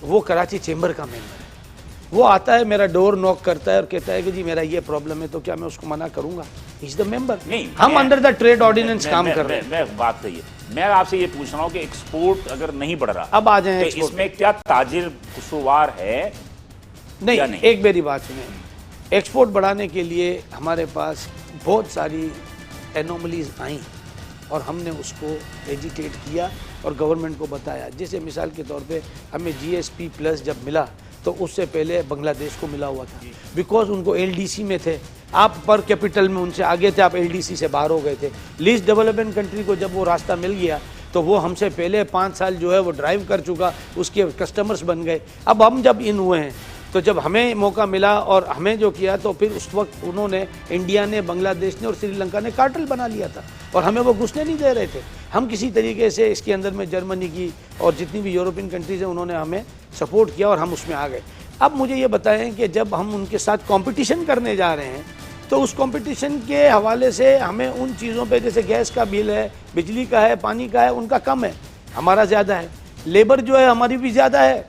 वो कराची चेंबर का मेंबर है। वो आता है, मेरा डोर नॉक करता है और कहता है कि जी मेरा ये प्रॉब्लम है, तो क्या मैं उसको मना करूंगा? Is the member. हम अंडर द ट्रेड ऑर्डिनेंस काम कर रहे हैं। मैं बात सही है, मैं आपसे ये पूछ रहा हूँ कि एक्सपोर्ट अगर नहीं बढ़ रहा, अब आ जाए तो इसमें क्या ताजिर कसूरवार है? नहीं, एक मेरी बात सुने। एक्सपोर्ट बढ़ाने के लिए हमारे पास बहुत सारी एनोमलीज आई और हमने उसको एजिटेट किया और गवर्नमेंट को बताया। जैसे मिसाल के तौर पे हमें GSP प्लस जब मिला तो उससे पहले बांग्लादेश को मिला हुआ था, बिकॉज उनको LDC में थे, आप पर कैपिटल में उनसे आगे थे, आप LDC से बाहर हो गए थे। लीस्ट डेवलपमेंट कंट्री को जब वो रास्ता मिल गया तो वो हमसे पहले 5 साल जो है वो ड्राइव कर चुका, उसके कस्टमर्स बन गए। अब हम जब इन हुए हैं तो जब हमें मौका मिला और हमें जो किया, तो फिर उस वक्त उन्होंने, इंडिया ने, बांग्लादेश ने और श्रीलंका ने कार्टेल बना लिया था और हमें वो घुसने नहीं दे रहे थे। हम किसी तरीके से इसके अंदर में जर्मनी की और जितनी भी यूरोपियन कंट्रीज़ हैं उन्होंने हमें सपोर्ट किया और हम उसमें आ गए। अब मुझे ये बताएं कि जब हम उनके साथ कंपटीशन करने जा रहे हैं तो उस कंपटीशन के हवाले से हमें उन चीज़ों पे, जैसे गैस का बिल है, बिजली का है, पानी का है, उनका कम है, हमारा ज़्यादा है। लेबर जो है हमारी भी ज़्यादा है,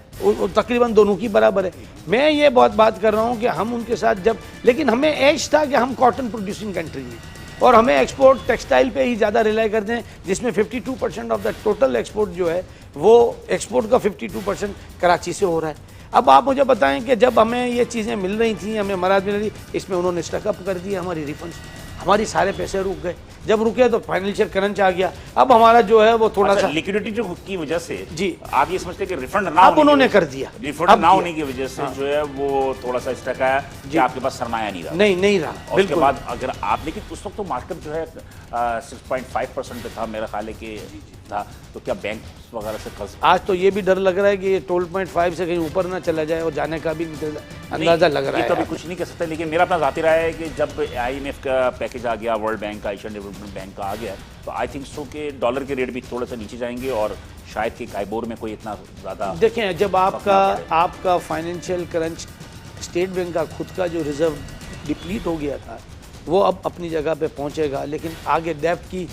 तकरीबन दोनों की बराबर है। मैं ये बहुत बात कर रहा हूँ कि हम उनके साथ जब, लेकिन हमें एज था कि हम कॉटन प्रोड्यूसिंग कंट्री हैं और हमें एक्सपोर्ट टेक्सटाइल पे ही ज़्यादा रिलाई करते हैं, जिसमें 52% ऑफ द टोटल एक्सपोर्ट जो है वो एक्सपोर्ट का 52% कराची से हो रहा है। अब आप मुझे बताएं कि जब हमें ये चीज़ें मिल रही थी, हमें मराद मिल रही, इसमें उन्होंने स्टकअप कर दिया, हमारी रिफंड्स, हमारी सारे पैसे रुक गए। जब रुके तो फाइनेंशियल क्रंच आ गया। अब हमारा जो है वो थोड़ा सा लिक्विडिटी जो की वजह से जी, आप ये समझते हैं कि रिफंड ना, अब उन्होंने कर दिया, रिफंड ना होने की वजह से जो है वो थोड़ा सा स्टक आया कि आपके पास सरमाया नहीं रहा, नहीं रहा। और उसके बाद अगर आप, लेकिन उस वक्त तो मार्केट जो है 6.5% पे था, मेरा ख्याल है कि था, तो क्या बैंक वगैरह से कर्ज? आज तो ये भी डर लग रहा है कि ये 12.5 से कहीं ऊपर ना चला जाए और जाने का भी अंदाजा लग रहा है। ये तो अभी कुछ नहीं कह सकते, लेकिन मेरा अपना ज़ाती राय है कि जब IMF का पैकेज आ गया, वर्ल्ड बैंक का, एशियन डेवलपमेंट बैंक का आ गया, तो आई थिंक सो कि डॉलर के रेट भी थोड़ा सा नीचे जाएंगे और शायद कि काइबोर में कोई इतना ज़्यादा। देखें, जब आपका फाइनेंशियल क्रंच, स्टेट बैंक का खुद का जो रिजर्व डिप्लीट हो गया था वो अब अपनी जगह पे पहुंचेगा, लेकिन आगे डेब्ट की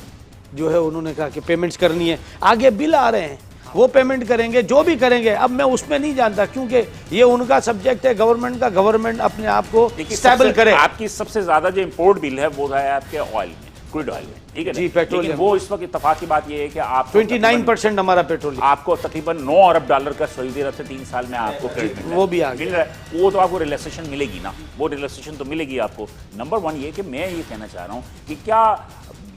जो है उन्होंने कहा कि पेमेंट्स करनी है, आगे बिल आ रहे हैं वो पेमेंट करेंगे, जो भी करेंगे। अब मैं उसमें नहीं जानता क्योंकि ये उनका सब्जेक्ट है गवर्नमेंट का, गवर्नमेंट अपने आप को स्टेबल करे। आपकी सबसे ज्यादा जो इंपोर्ट बिल है वो है आपके ऑयल में, क्रूड ऑयल में, ठीक है जी, पेट्रोल। वो इस वक्त इत्तेफाक की बात ये है कि आप 29% हमारा पेट्रोल, आपको तकरीबन 9 अरब डॉलर का सऊदी अरब से 3 साल में आपको क्रेडिट मिल रहा है, वो भी आ मिल रहा है। वो तो आपको रिलैक्सेशन मिलेगी ना, वो रिलैक्सेशन तो मिलेगी आपको। नंबर 1 ये कि मैं ये कहना चाह रहा हूँ कि क्या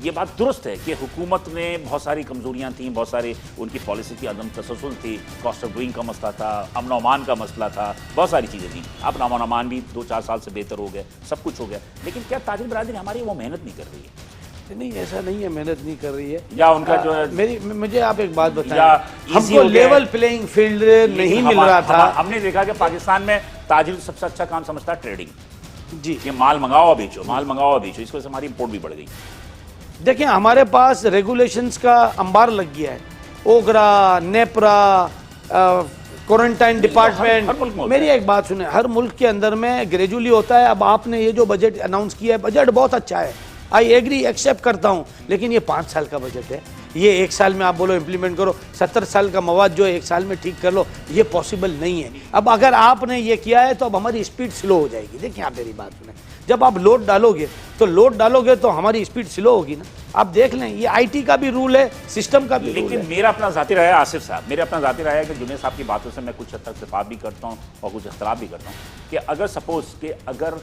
ये बात दुरुस्त है कि हुकूमत में बहुत सारी कमजोरियां थी, बहुत सारी उनकी पॉलिसी की अदम तसलसल थी, कॉस्ट ऑफ डूइंग का मसला था, अमन अमान का मसला था, बहुत सारी चीज़ें थी। अब अमन अमान भी 2-4 साल से बेहतर हो गए, सब कुछ हो गया, लेकिन क्या ताजिर बरादरी हमारी वो मेहनत नहीं कर रही है? नहीं, ऐसा नहीं है, मेहनत नहीं कर रही है, या उनका जो है मुझे आप एक बात बताएं, हमको लेवल प्लेइंग फील्ड नहीं मिल रहा था। हमने देखा कि पाकिस्तान में ताजिर सबसे अच्छा काम समझता है ट्रेडिंग जी, कि माल मंगाओ बेचो, माल मंगाओ बेचो, इसको से हमारी इंपोर्ट भी बढ़ गई। देखिए, हमारे पास रेगुलेशंस का अंबार लग गया है, ओगरा, नेपरा, क्वारंटाइन डिपार्टमेंट। मेरी एक बात सुने, हर मुल्क के अंदर में ग्रेजुअली होता है। अब आपने ये जो बजट अनाउंस किया है, बजट बहुत अच्छा है, आई एग्री, एक्सेप्ट करता हूँ, लेकिन ये 5 साल का बजट है, ये 1 साल में आप बोलो इम्प्लीमेंट करो, 70 साल का मवाद जो है 1 साल में ठीक कर लो, ये पॉसिबल नहीं है। अब अगर आपने ये किया है तो अब हमारी स्पीड स्लो हो जाएगी। देखिए, आप मेरी बात सुने, जब आप लोड डालोगे तो हमारी स्पीड स्लो होगी ना। आप देख लें, ये IT का भी रूल है, सिस्टम का भी रूल है। लेकिन मेरा अपना जाती राय है, आसिफ साहब, मेरा अपना जाती राय है कि जुनेद साहब की बातों से मैं कुछ हद तक इत्तेफाक भी करता हूँ और कुछ इख्तलाफ भी करता हूँ कि अगर सपोज कि अगर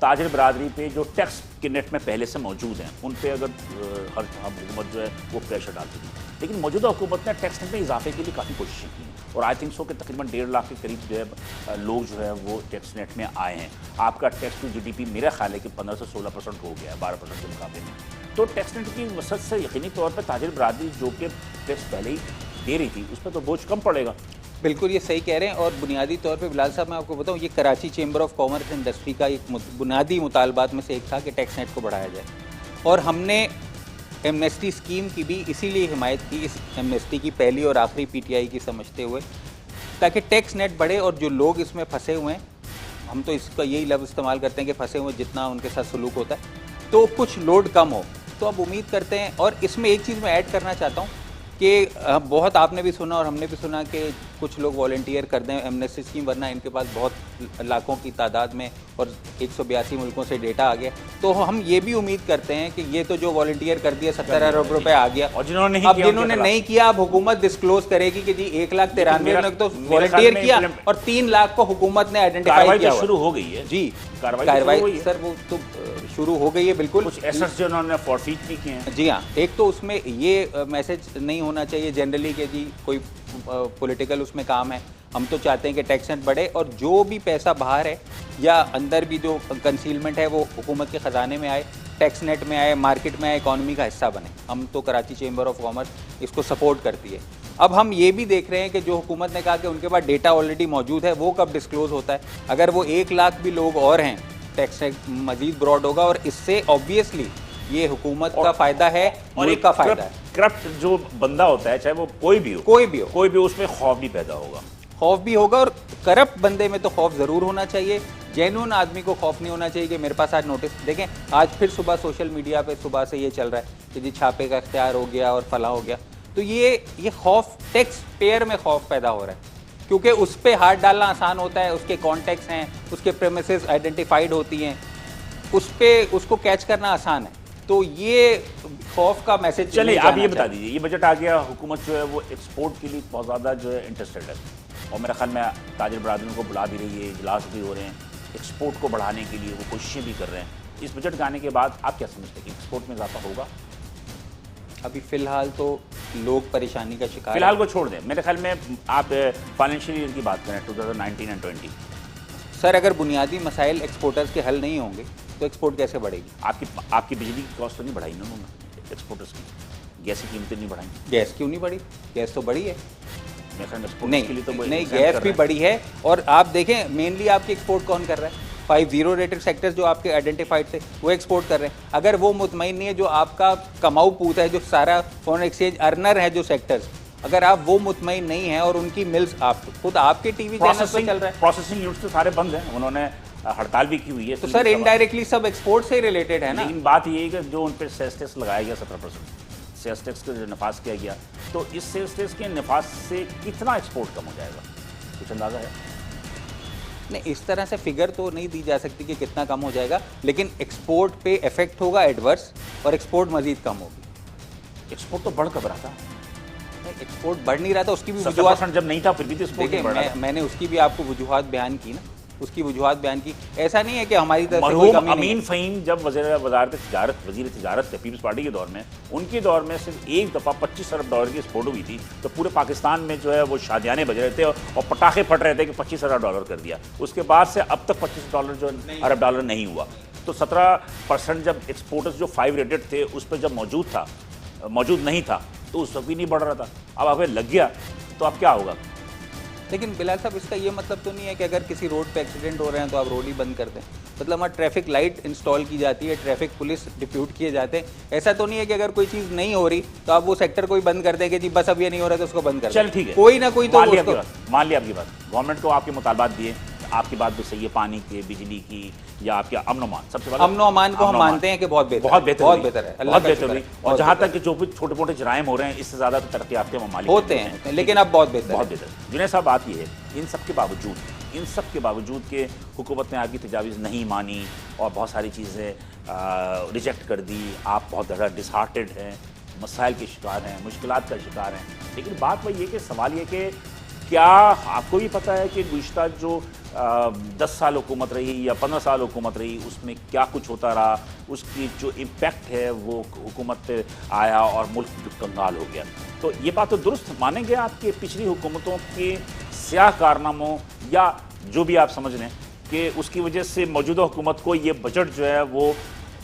ताजिर बरादरी पे जो टैक्स के नेट में पहले से मौजूद हैं उन पे अगर हर हुकूमत जो है वो प्रेशर डालती थी, लेकिन मौजूदा हुकूमत ने टैक्स नेट में इजाफे के लिए काफ़ी कोशिशें की और आई थिंक सो कि तकरीबन 1.5 लाख के करीब जो है लोग जो है वो टैक्स नेट में आए हैं। आपका टैक्स टू GDP मेरा ख्याल है कि 15 से 16% हो गया है 12% के मुकाबले में। तो टैक्स नेट की वसत से यकीनी तौर पर ताजिर बरादरी जो कि टैक्स पहले ही दे रही थी उस पर तो बोझ कम पड़ेगा। बिल्कुल, ये सही कह रहे हैं। और बुनियादी तौर पे बिलाल साहब, मैं आपको बताऊं, ये Karachi chamber of commerce industry का एक बुनियादी मुतालबात में से एक था कि टैक्स नेट को बढ़ाया जाए, और हमने एमनेस्टी स्कीम की भी इसीलिए हिमायत की, इस एमनेस्टी की पहली और आखिरी PTI की समझते हुए, ताकि टैक्स नेट बढ़े और जो लोग इसमें फंसे हुए हैं, हम तो इसका यही लफ्ज़ इस्तेमाल करते हैं कि फंसे हुए, जितना उनके साथ सलूक होता है तो कुछ लोड कम हो। तो अब उम्मीद करते हैं, और इसमें एक चीज़ मैं ऐड करना चाहता हूँ कि बहुत आपने भी सुना और हमने भी सुना कि कुछ लोग वॉलंटियर कर दें एमनेस्टी स्कीम, वरना इनके पास बहुत लाखों की तादाद में और 182 मुल्कों से डेटा आ गया। तो हम ये भी उम्मीद करते हैं कि ये तो जो वॉलंटियर कर दिया 70 अरब रुपए आ गया, और जिन्होंने नहीं किया अब हुकूमत डिस्क्लोज करेगी कि जी 1,93,000 तो वॉलंटियर किया और 3 लाख को हुकूमत ने आइडेंटिफाई किया। शुरू हो गई है जी कार्रवाई, सर वो तो शुरू हो गई है बिल्कुल। कुछ एसेट्स जो उन्होंने फॉरफीट भी किए हैं। जी हाँ, एक तो उसमें ये मैसेज नहीं होना चाहिए जनरली कि जी कोई पॉलिटिकल उसमें काम है। हम तो चाहते हैं कि टैक्स नेट बढ़े और जो भी पैसा बाहर है या अंदर भी जो कंसीलमेंट है वो हुकूमत के ख़जाने में आए, टैक्स नेट में आए, मार्केट में आए, इकॉनमी का हिस्सा बने। हम तो कराची चेंबर ऑफ कॉमर्स इसको सपोर्ट करती है। अब हम ये भी देख रहे हैं कि जो हुकूमत ने कहा कि उनके पास डेटा ऑलरेडी मौजूद है, वो कब डिस्क्लोज होता है। अगर वो 1 लाख भी लोग और हैं, टैक्स नेट मजीद ब्रॉड होगा और इससे ऑब्वियसली ये हुकूमत का फायदा है, मुल्क का फायदा है। करप्ट जो बंदा होता है, चाहे वो कोई भी हो, उसमें खौफ भी पैदा होगा। खौफ भी होगा, और करप्ट बंदे में तो खौफ ज़रूर होना चाहिए। जेन्युइन आदमी को खौफ नहीं होना चाहिए कि मेरे पास आज नोटिस, देखें आज फिर सुबह सोशल मीडिया पे सुबह से ये चल रहा है कि जी छापे का इख्तियार हो गया और फला हो गया। तो ये खौफ टैक्स पेयर में खौफ पैदा हो रहा है, क्योंकि उस पर हाथ डालना आसान होता है, उसके कॉन्टेक्ट्स हैं, उसके प्रेमिसेस आइडेंटिफाइड होती हैं, उस पर उसको कैच करना आसान है। तो ये खौफ का मैसेज चलिए आप ये बता दीजिए, ये बजट आ गया, हुकूमत जो है वो एक्सपोर्ट के लिए बहुत ज़्यादा जो है इंटरेस्टेड है और मेरा ख्याल में ताजिर बरादरी को बुला भी रही है, इजलास भी हो रहे हैं, एक्सपोर्ट को बढ़ाने के लिए वो कोशिशें भी कर रहे हैं। इस बजट के आने के बाद आप क्या समझते हैं कि एक्सपोर्ट में इजाफा होगा? अभी फ़िलहाल तो लोग परेशानी का शिकार, फिलहाल को छोड़ दें, मेरे ख्याल में आप फाइनेंशियल ईयर की बात करें 2019 और 20। सर अगर बुनियादी मसाइल एक्सपोर्टर्स के हल नहीं होंगे तो एक्सपोर्ट कैसे बढ़ेगी? आपकी बिजली की कॉस्ट तो नहीं बढ़ाई ना उन्होंने एक्सपोर्टर्स की? गैस की कीमतें नहीं बढ़ाई? गैस क्यों नहीं बढ़ी? गैस तो बढ़ी है। मेरे ख्याल में exports नहीं के लिए तो वो नहीं, exempt गैस कर भी रहे हैं। बढ़ी है। और आप देखें मेनली आपके एक्सपोर्ट कौन कर रहा है? 50 रेटेड सेक्टर्स जो आपके आइडेंटिफाइड थे वो एक्सपोर्ट कर रहे हैं। अगर वो मुतमईन नहीं है, जो आपका कमाऊ पूत है, जो सारा फॉरेन एक्सचेंज अर्नर है जो सेक्टर्स, अगर आप वो मुतमईन नहीं है और उनकी मिल्स आप खुद आपके टीवी चैनल पे चल रहा है, प्रोसेसिंग यूनिट्स तो सारे बंद हैं, उन्होंने हड़ताल भी की हुई है। तो सर इनडायरेक्टली सब एक्सपोर्ट से रिलेटेड है ना। लेकिन बात ये है कि जो उन पर सेल्स टैक्स लगाया गया 17% सेल्स टैक्स का जो नफाज किया गया, तो इस सेल्स टैक्स के नफाज से कितना एक्सपोर्ट कम हो जाएगा, कुछ अंदाजा है? नहीं, इस तरह से फिगर तो नहीं दी जा सकती कि कितना कम हो जाएगा, लेकिन एक्सपोर्ट पे इफेक्ट होगा एडवर्स, और एक्सपोर्ट मजीद कम होगी। एक्सपोर्ट तो बढ़ कब रहा था? एक्सपोर्ट बढ़ नहीं रहा था, उसकी भी 70% जब नहीं था फिर भी तो एक्सपोर्ट देखिए, बढ़ रहा था। मैंने उसकी भी आपको वजूहात बयान की ना, उसकी वजूहात बयान की। ऐसा नहीं है कि हमारी तरफ से कोई मरहूम कमी नहीं अमीन है। फ़हीम जब वज़ीर तिजारत थे पीपल्स पार्टी के दौर में, उनके दौर में सिर्फ एक दफ़ा 25 अरब डॉलर की एक्सपोर्ट हुई थी, तो पूरे पाकिस्तान में जो है वो शादियाने बज रहे थे और पटाखे फट रहे थे कि 25 अरब डॉलर कर दिया। उसके बाद से अब तक 25 अरब डॉलर नहीं हुआ। तो 17% जब एक्सपोर्टर्स जो 5 रेटेड थे उस पर जब मौजूद नहीं था तो उस वक्त भी नहीं बढ़ रहा था। अब हमें लग गया तो अब क्या होगा? लेकिन बिलाल साहब, इसका ये मतलब तो नहीं है कि अगर किसी रोड पे एक्सीडेंट हो रहे हैं तो आप रोड ही बंद कर दें। मतलब वहाँ ट्रैफिक लाइट इंस्टॉल की जाती है, ट्रैफिक पुलिस डिप्यूट किए जाते हैं। ऐसा तो नहीं है कि अगर कोई चीज़ नहीं हो रही तो आप वो सेक्टर कोई बंद कर दें कि जी बस अब ये नहीं हो रहा तो उसको बंद कर दें। चल ठीक है, कोई ना कोई तो मान लिया आपकी बात, गवर्नमेंट को आपके मुतालबात दिए, आपकी बात भी सही है, पानी के, बिजली की, या आपके अमन अमान, सबसे पहले अमन अमान को हम मानते हैं कि बहुत बेहतर है। बहुत बेहतर है, बहुत बेहतर हुई। और जहाँ तक कि जो भी छोटे मोटे जराइम हो रहे हैं, इससे ज़्यादा तो तरक्की याफ्ता ममालिक होते हैं, लेकिन अब बहुत बेहतर। जुनैद साहब, बात ये है, इन सब के बावजूद के हुकूमत ने आपकी तजावीज़ नहीं मानी और बहुत सारी चीज़ें रिजेक्ट कर दी, आप बहुत ज़्यादा डिसहार्टेड हैं, मसाइल के शिकार हैं, मुश्किलात का शिकार हैं। लेकिन बात वही है कि सवाल ये कि क्या आपको भी पता है कि गुज़िश्ता जो 10 साल हुकूमत रही या 15 साल हुकूमत रही, उसमें क्या कुछ होता रहा, उसकी जो इम्पैक्ट है वो हुकूमत पे आया और मुल्क जो कंगाल हो गया। तो ये बात तो दुरुस्त मानेंगे आपके पिछली हुकूमतों के स्याह कारनामों या जो भी आप समझ लें कि उसकी वजह से मौजूदा हुकूमत को ये बजट जो है वो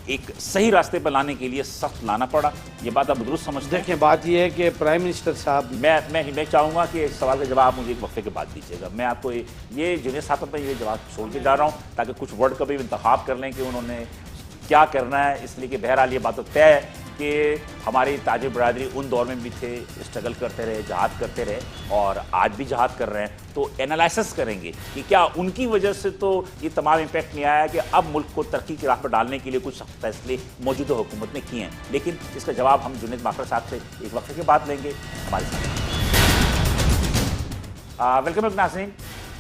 एक सही रास्ते पर लाने के लिए सख्त लाना पड़ा, ये बात आप दुरुस्त समझते हैं? देखिए, बात ये है कि प्राइम मिनिस्टर साहब, मैं चाहूँगा कि इस सवाल का जवाब आप मुझे एक वक्फे के बाद दीजिएगा। मैं आपको ये जुनैद साहब पर ये जवाब छोड़ के जा रहा हूँ ताकि कुछ वर्ड का भी इंतखाब कर लें कि उन्होंने क्या करना है, इसलिए कि बहरहाल ये बात तो तय है कि हमारी ताजिर बरादरी उन दौर में भी थे, स्ट्रगल करते रहे, जहाद करते रहे और आज भी जहाद कर रहे हैं। तो एनालिसिस करेंगे कि क्या उनकी वजह से तो ये तमाम इम्पैक्ट नहीं आया कि अब मुल्क को तरक्की की राह पर डालने के लिए कुछ सख्त फैसले मौजूदा हुकूमत ने किए हैं। लेकिन इसका जवाब हम जुनैद माखर साहब से एक वक्फे के बाद लेंगे। हमारे साथ वेलकम नाज़रीन,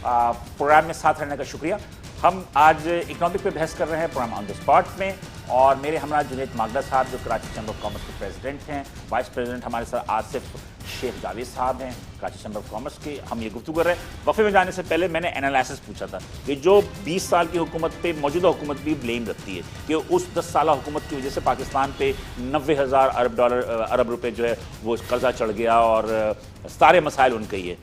प्रोग्राम में साथ रहने का शुक्रिया। हम आज इकनॉमिक पे बहस कर रहे हैं प्रोग्राम ऑन द स्पॉट में, और मेरे हमरा जुनैद मागदा साहब जो कराची चैम्बर ऑफ कॉमर्स के प्रेसिडेंट हैं, वाइस प्रेसिडेंट हमारे साथ आसिफ शेख जावेद साहब हैं कराची चैम्बर ऑफ कॉमर्स के। हम ये गुफ्तगू कर रहे हैं। वफ़े में जाने से पहले मैंने एनालिसिस पूछा था कि जो 20 साल की हुकूमत पे मौजूदा हुकूमत भी ब्लेम रखती है कि उस 10 साल हुकूमत की वजह से पाकिस्तान पे 90,000 अरब रुपये जो है वो कर्जा चढ़ गया और सारे मसाइल उनके ही है।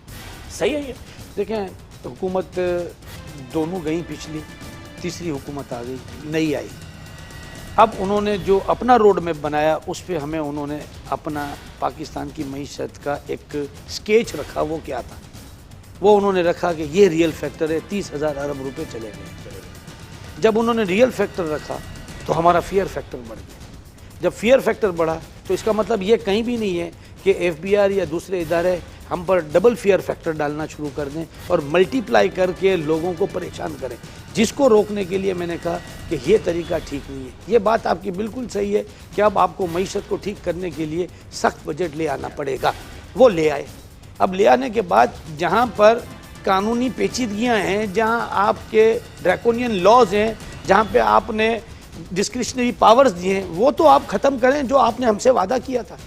सही है ये? देखें, हुकूमत दोनों गई, पिछली तीसरी हुकूमत आ गई, नई आई। अब उन्होंने जो अपना रोड मैप बनाया उस पे हमें उन्होंने अपना पाकिस्तान की मईशत का एक स्केच रखा। वो क्या था? वो उन्होंने रखा कि ये रियल फैक्टर है, 30,000 अरब रुपए चले गए। जब उन्होंने रियल फैक्टर रखा तो हमारा फियर फैक्टर बढ़ गया। जब फियर फैक्टर बढ़ा तो इसका मतलब ये कहीं भी नहीं है कि FBR या दूसरे इदारे हम पर डबल फियर फैक्टर डालना शुरू कर दें और मल्टीप्लाई करके लोगों को परेशान करें, जिसको रोकने के लिए मैंने कहा कि ये तरीका ठीक नहीं है। ये बात आपकी बिल्कुल सही है कि अब आपको मईशत को ठीक करने के लिए सख्त बजट ले आना पड़ेगा। वो ले आए। अब ले आने के बाद जहाँ पर कानूनी पेचीदगियाँ हैं, जहाँ आपके ड्रैकोनियन लॉज हैं, जहाँ पे आपने डिस्क्रिशनरी पावर्स दिए हैं, वो तो आप ख़त्म करें जो आपने हमसे वादा किया था।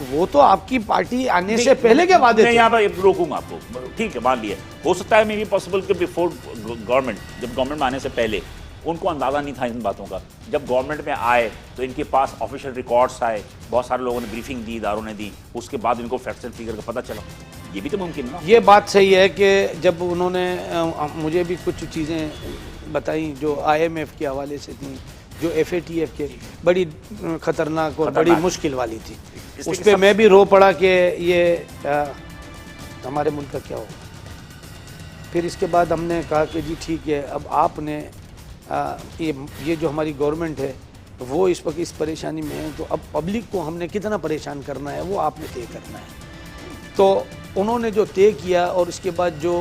वो तो आपकी पार्टी आने से पहले के वादे थे। मैं यहाँ पर रोकूंगा आपको, ठीक है, मान लिया हो सकता है मे बी पॉसिबल कि बिफोर गवर्नमेंट, जब गवर्नमेंट में आने से पहले उनको अंदाज़ा नहीं था इन बातों का। जब गवर्नमेंट में आए तो इनके पास ऑफिशियल रिकॉर्ड्स आए, बहुत सारे लोगों ने ब्रीफिंग दी, इदारों ने दी, उसके बाद इनको फैक्ट्स एंड फिगर का पता चला। ये भी तो मुमकिन है ना? ये बात सही है कि जब उन्होंने मुझे भी कुछ चीज़ें बताई जो IMF के हवाले से थी, जो FATF के बड़ी खतरनाक और बड़ी मुश्किल वाली थी। उस पर मैं भी रो पड़ा कि ये हमारे मुल्क का क्या होगा। फिर इसके बाद हमने कहा कि जी ठीक है, अब आपने ये जो हमारी गवर्नमेंट है वो इस वक्त इस परेशानी में है, तो अब पब्लिक को हमने कितना परेशान करना है वो आपने तय करना है। तो उन्होंने जो तय किया और इसके बाद जो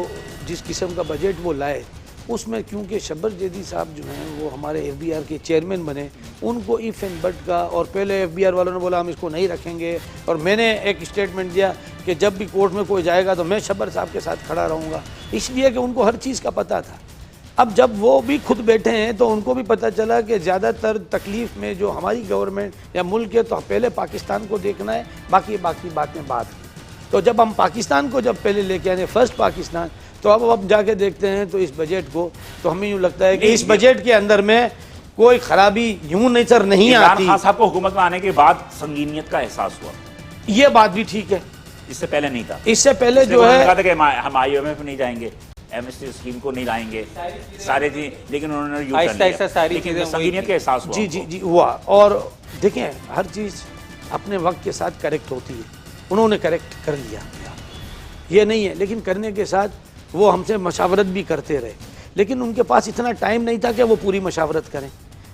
जिस किस्म का बजट वो लाए, उसमें क्योंकि शब्बर जैदी साहब जो हैं वो हमारे FBR के चेयरमैन बने, उनको इफ़ एंड बट का, और पहले FBR वालों ने बोला हम इसको नहीं रखेंगे, और मैंने एक स्टेटमेंट दिया कि जब भी कोर्ट में कोई जाएगा तो मैं शब्बर साहब के साथ खड़ा रहूँगा, इसलिए कि उनको हर चीज़ का पता था। अब जब वो भी खुद बैठे हैं तो उनको भी पता चला कि ज़्यादातर तकलीफ़ में जो हमारी गवर्नमेंट या मुल्क है, तो पहले पाकिस्तान को देखना है, बाकी बातें बाद की। तो जब हम पाकिस्तान को जब पहले लेके आए फर्स्ट पाकिस्तान, तो अब जाके देखते हैं तो इस बजट को, तो हमें यूँ लगता है कि इस बजट के अंदर में कोई खराबी यूँ नजर नहीं आती। खान साहब को हुकूमत में आने के बाद संगीनियत का एहसास हुआ, ये बात भी ठीक है, इससे पहले नहीं था। इससे पहले जो है कहा था कि हम IMF नहीं जाएंगे, MST स्कीम को नहीं लाएंगे, सारे जी, लेकिन उन्होंने आहिस्ता सारी चीजें संगीनियत का एहसास हुआ। जी हुआ। और देखें हर चीज़ अपने वक्त के साथ करेक्ट होती है, उन्होंने करेक्ट कर लिया, ये नहीं है, लेकिन करने के साथ वो हमसे मशावरत भी करते रहे, लेकिन उनके पास इतना टाइम नहीं था कि वो पूरी मशावरत करें,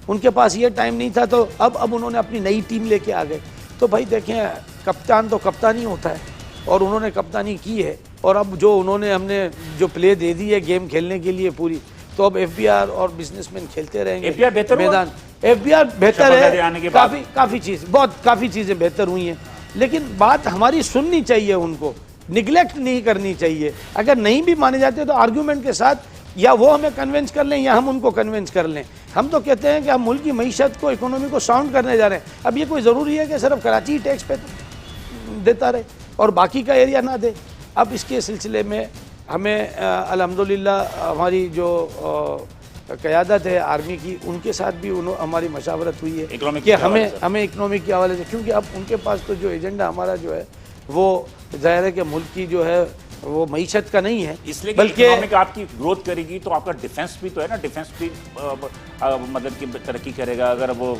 उनके पास ये टाइम नहीं था। तो अब उन्होंने अपनी नई टीम लेके आ गए। तो भाई देखें, कप्तान तो कप्तान ही होता है, और उन्होंने कप्तानी की है, और अब जो उन्होंने हमने जो प्ले दे दी है गेम खेलने के लिए पूरी, तो अब FBR और बिजनेसमैन खेलते रहेंगे। FBR बेहतर मैदान FBR बेहतर है, काफ़ी चीज़ें बेहतर हुई हैं, लेकिन बात हमारी सुननी चाहिए, उनको निगलेक्ट नहीं करनी चाहिए। अगर नहीं भी माने जाते तो आर्ग्यूमेंट के साथ या वो हमें कन्विंस कर लें या हम उनको कन्विंस कर लें। हम तो कहते हैं कि हम मुल्क की मईशत को, इकोनॉमी को साउंड करने जा रहे हैं। अब ये कोई ज़रूरी है कि सिर्फ कराची टैक्स पे देता रहे और बाकी का एरिया ना दे। अब इसके सिलसिले में हमें अल्हम्दुलिल्लाह हमारी जो क़यादत है आर्मी की, उनके साथ भी हमारी मशावरत हुई है कि हमें इकनॉमिक के हवाले से, क्योंकि अब उनके पास तो जो एजेंडा हमारा जो है वो ज़ाहिर है कि मुल्क की जो है वो मईशत का नहीं है, इसलिए बल्कि आपकी ग्रोथ करेगी तो आपका डिफेंस भी तो है ना, डिफेंस भी मतलब की तरक्की करेगा। अगर वो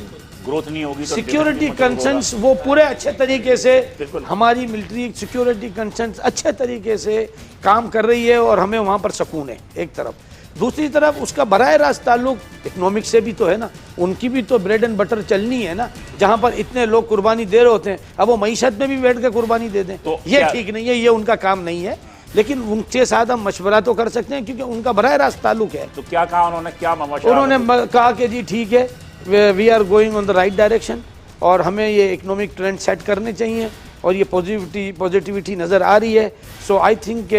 ग्रोथ नहीं होगी तो सिक्योरिटी कंसर्न्स वो पूरे अच्छे तरीके से, हमारी मिलिट्री सिक्योरिटी कंसर्न्स अच्छे तरीके से काम कर रही है और हमें वहाँ पर सुकून है एक तरफ। दूसरी तरफ उसका बराह रास्त ताल्लुक इकनॉमिक्स से भी तो है ना, उनकी भी तो ब्रेड एंड बटर चलनी है ना, जहाँ पर इतने लोग कुर्बानी दे रहे होते हैं, अब वो मईशत में भी बैठ कर कुर्बानी दे दें तो ये ठीक नहीं है, ये उनका काम नहीं है। लेकिन उनके साथ हम मशवरा तो कर सकते हैं क्योंकि उनका बराह रास्त ताल्लुक है। तो क्या कहा उन्होंने, क्या उन्होंने कहा कि जी ठीक है, we are going on the right direction और हमें ये इकनॉमिक ट्रेंड सेट करने चाहिए और ये पॉजिटिविटी नज़र आ रही है। सो आई थिंक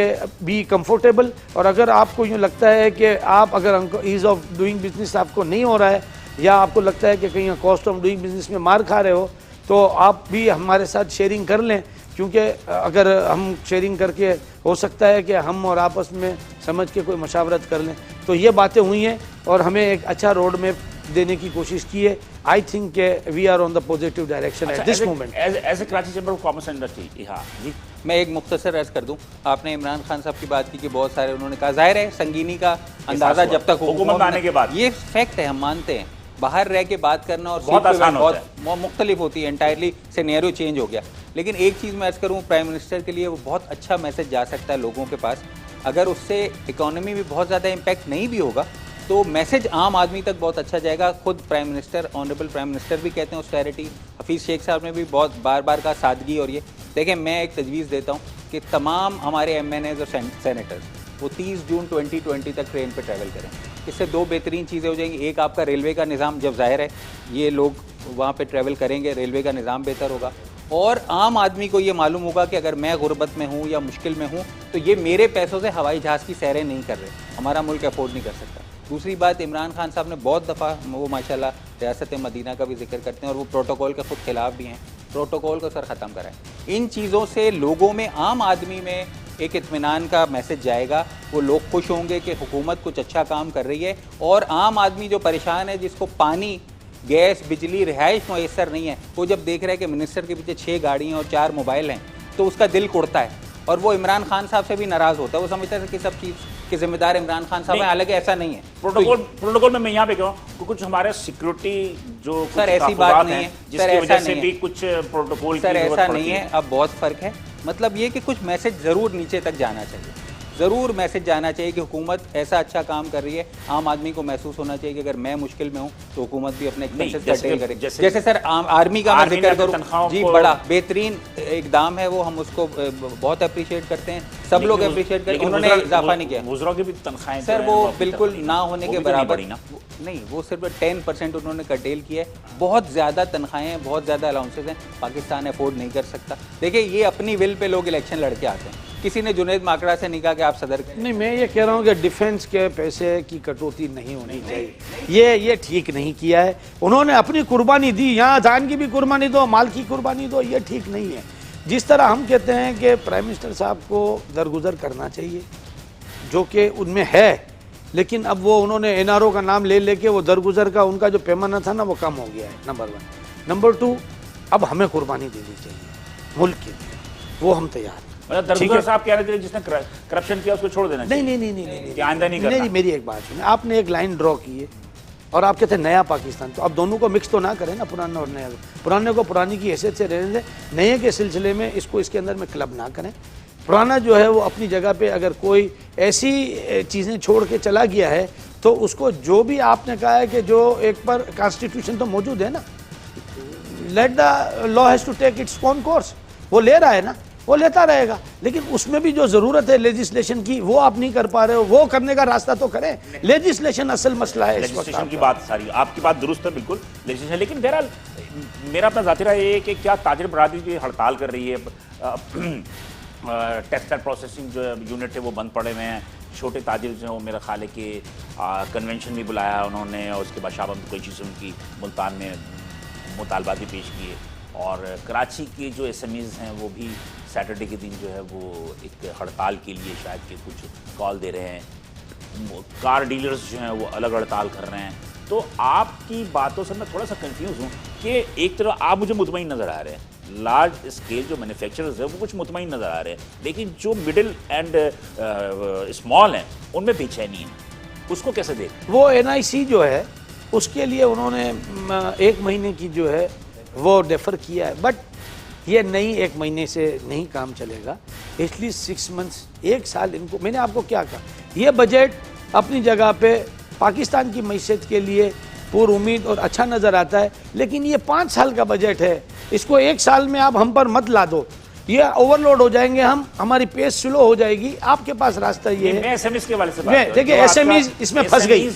बी कंफर्टेबल। और अगर आपको यूँ लगता है कि आप अगर ईज़ ऑफ डूइंग बिजनेस आपको नहीं हो रहा है या आपको लगता है कि कहीं कॉस्ट ऑफ डूइंग बिजनेस में मार खा रहे हो, तो आप भी हमारे साथ शेयरिंग कर लें, क्योंकि अगर हम शेयरिंग करके हो सकता है कि हम और आपस में समझ के कोई मशावरत कर लें। तो ये बातें हुई हैं और हमें एक अच्छा रोड मैप देने की कोशिश की है। I think we are on the positive direction at this moment as a Karachi chamber of commerce industry. हाँ जी, मैं एक मुख्तसर अर्ज कर दूं, आपने इमरान खान साहब की बात की कि बहुत सारे उन्होंने कहा, जाहिर है संगीनी का अंदाजा जब तक हुकूमत आने के बाद, ये फैक्ट है, हम मानते हैं, बाहर रह के बात करना और बहुत आसान होता है, मुख्तलिफ होती है, एंटायरली सिनेरियो चेंज हो गया। लेकिन एक चीज़ मैं अर्ज करूँ, प्राइम मिनिस्टर के लिए वो बहुत अच्छा मैसेज जा सकता है लोगों के पास। अगर उससे इकोनॉमी में बहुत ज़्यादा इम्पैक्ट नहीं भी होगा तो मैसेज आम आदमी तक बहुत अच्छा जाएगा। खुद prime minister, honourable prime minister भी कहते हैं ऑस्टेरिटी, हफीज़ शेख साहब ने भी बहुत बार बार कहा सादगी। और ये देखें, मैं एक तजवीज़ देता हूँ कि तमाम हमारे MNAs और सेनेटर्स वो 30 जून 2020 तक ट्रेन पर ट्रैवल करें। इससे दो बेहतरीन चीज़ें हो जाएंगी। एक, आपका रेलवे का निज़ाम, जब ज़ाहिर है ये लोग वहाँ पे ट्रैवल करेंगे, रेलवे का निज़ाम बेहतर होगा और आम आदमी को ये मालूम होगा कि अगर मैं गुर्बत में हूँ या मुश्किल में हूँ तो ये मेरे पैसों से हवाई जहाज़ की सैरें नहीं कर रहे, हमारा मुल्क अफोर्ड नहीं कर सकता। दूसरी बात, इमरान खान साहब ने बहुत दफ़ा वो माशाल्लाह रियासत मदीना का भी जिक्र करते हैं और वो प्रोटोकॉल के खुद खिलाफ भी हैं। प्रोटोकॉल को सर ख़त्म कराएं। इन चीज़ों से लोगों में, आम आदमी में एक इत्मीनान का मैसेज जाएगा। वो लोग खुश होंगे कि हुकूमत कुछ अच्छा काम कर रही है और आम आदमी जो परेशान है, जिसको पानी, गैस, बिजली, रिहाइश मैसर नहीं है, वो जब देख रहा है कि मिनिस्टर के पीछे 6 गाड़ियाँ और 4 मोबाइल हैं तो उसका दिल कुड़ता है और वो इमरान खान साहब से भी नाराज़ होता है। वो समझता है कि सब चीज़ कि जिम्मेदार इमरान खान साहब हैं, हालांकि ऐसा नहीं है। प्रोटोकॉल में मैं यहाँ पे कहूँ कुछ हमारे सिक्योरिटी जो सर ऐसी बात नहीं है, जिसकी वजह से भी कुछ प्रोटोकॉल सर ऐसा नहीं है। अब बहुत फर्क है, मतलब ये कि कुछ मैसेज जरूर नीचे तक जाना चाहिए, ज़रूर मैसेज जाना चाहिए कि हुकूमत ऐसा अच्छा काम कर रही है। आम आदमी को महसूस होना चाहिए कि अगर मैं मुश्किल में हूँ तो हुकूमत भी अपने एक्सपेंसेस कर्टेल करे। जैसे सर आर्मी का मैं जिक्र करूँ जी, बड़ा बेहतरीन इकदाम है वो, हम उसको बहुत अप्रिशिएट करते हैं, सब लोग अप्रिशिएट करते हैं। उन्होंने इजाफा नहीं किया, वज़रा की भी तनख्वाहें सर वो बिल्कुल ना होने के बराबर नहीं, वो सिर्फ 10% उन्होंने कर्टेल किया है। बहुत ज़्यादा तनख्वाहें हैं, बहुत ज़्यादा अलाउंसेस हैं, पाकिस्तान अफोर्ड नहीं कर सकता। देखिए ये अपनी विल पे लोग इलेक्शन लड़के आते हैं, किसी ने जुनैद माकड़ा से नहीं कहा कि आप सदर नहीं, मैं ये कह रहा हूँ कि डिफेंस के पैसे की कटौती नहीं होनी चाहिए। ये ठीक नहीं किया है उन्होंने, अपनी कुर्बानी दी, यहाँ जान की भी कुर्बानी दो, माल की कुर्बानी दो, ये ठीक नहीं है। जिस तरह हम कहते हैं कि प्राइम मिनिस्टर साहब को दरगुजर करना चाहिए, जो कि उनमें है, लेकिन अब वो उन्होंने NRO का नाम ले लेके वो दरगुजर का उनका जो पैमाना था ना वो कम हो गया है, नंबर 1। नंबर 2, अब हमें कुर्बानी देनी चाहिए मुल्क के लिए, वो हम तैयार हैं। दरगुजर साहब कह रहे थे जिसने करप्शन किया उसको छोड़ देना चाहिए। नहीं, आइंदा नहीं करना। नहीं, मेरी एक बात सुनिए, आपने एक लाइन ड्रॉ की है और आप कहते हैं नया पाकिस्तान, तो अब दोनों को मिक्स तो ना करें ना, पुराना और नया। पुराने को पुरानी की हैसियत से रहने दें, नए के सिलसिले में इसको इसके अंदर में क्लब ना करें। पुराना जो है वो अपनी जगह पे, अगर कोई ऐसी चीज़ें छोड़ के चला गया है तो उसको, जो भी आपने कहा है कि जो एक पर कॉन्स्टिट्यूशन तो मौजूद है ना, let the law has to take its own course, वो ले रहा है ना, वो लेता रहेगा, लेकिन उसमें भी जो ज़रूरत है लेजिस्लेशन की वो आप नहीं कर पा रहे हो, वो करने का रास्ता तो करें। लेजिस्लेशन असल मसला है। लेजिस्लेशन की बाट सारी, आपकी बात दुरुस्त है बिल्कुल, लेजिस्लेशन। लेकिन बहरहाल मेरा अपना ज़ाती राय ये है कि क्या ताजिर बरादरी की हड़ताल कर रही है, टेक्सटाइल प्रोसेसिंग जो यूनिट है वो बंद पड़े हुए हैं, छोटे ताजिर जो हैं वो मेरा ख्याल है कि कन्वेंशन भी बुलाया उन्होंने और उसके बाद शाबाब कोई चीज़ उनकी मुल्तान में मुतालबात भी पेश किए, और कराची के जो SMEs हैं वो भी सैटरडे के दिन जो है वो एक हड़ताल के लिए शायद के कुछ कॉल दे रहे हैं, कार डीलर्स जो हैं वो अलग हड़ताल कर रहे हैं। तो आपकी बातों से मैं थोड़ा सा कंफ्यूज हूँ कि एक तरफ आप मुझे मुतमईन नज़र आ रहे हैं, लार्ज स्केल जो मैन्युफैक्चरर्स है वो कुछ मुतमईन नज़र आ रहे हैं, लेकिन जो मिडिल एंड स्मॉल हैं उनमें बेचैनी है, उसको कैसे देख? वो NIC जो है उसके लिए उन्होंने 1 महीने की जो है वो डेफर किया है, बट ये नहीं 1 महीने से नहीं काम चलेगा, इसलिए 6 मंथ्स, 1 साल इनको। मैंने आपको क्या कहा, ये बजट अपनी जगह पे पाकिस्तान की मैशियत के लिए पूरी उम्मीद और अच्छा नज़र आता है, लेकिन ये 5 साल का बजट है, इसको 1 साल में आप हम पर मत ला दो, ये ओवरलोड हो जाएंगे हम, हमारी पेस स्लो हो जाएगी। आपके पास रास्ता ये है। मैं SMEs के वाले से बात कर रहा हूं, देखिए SMEs इसमें फंस गई,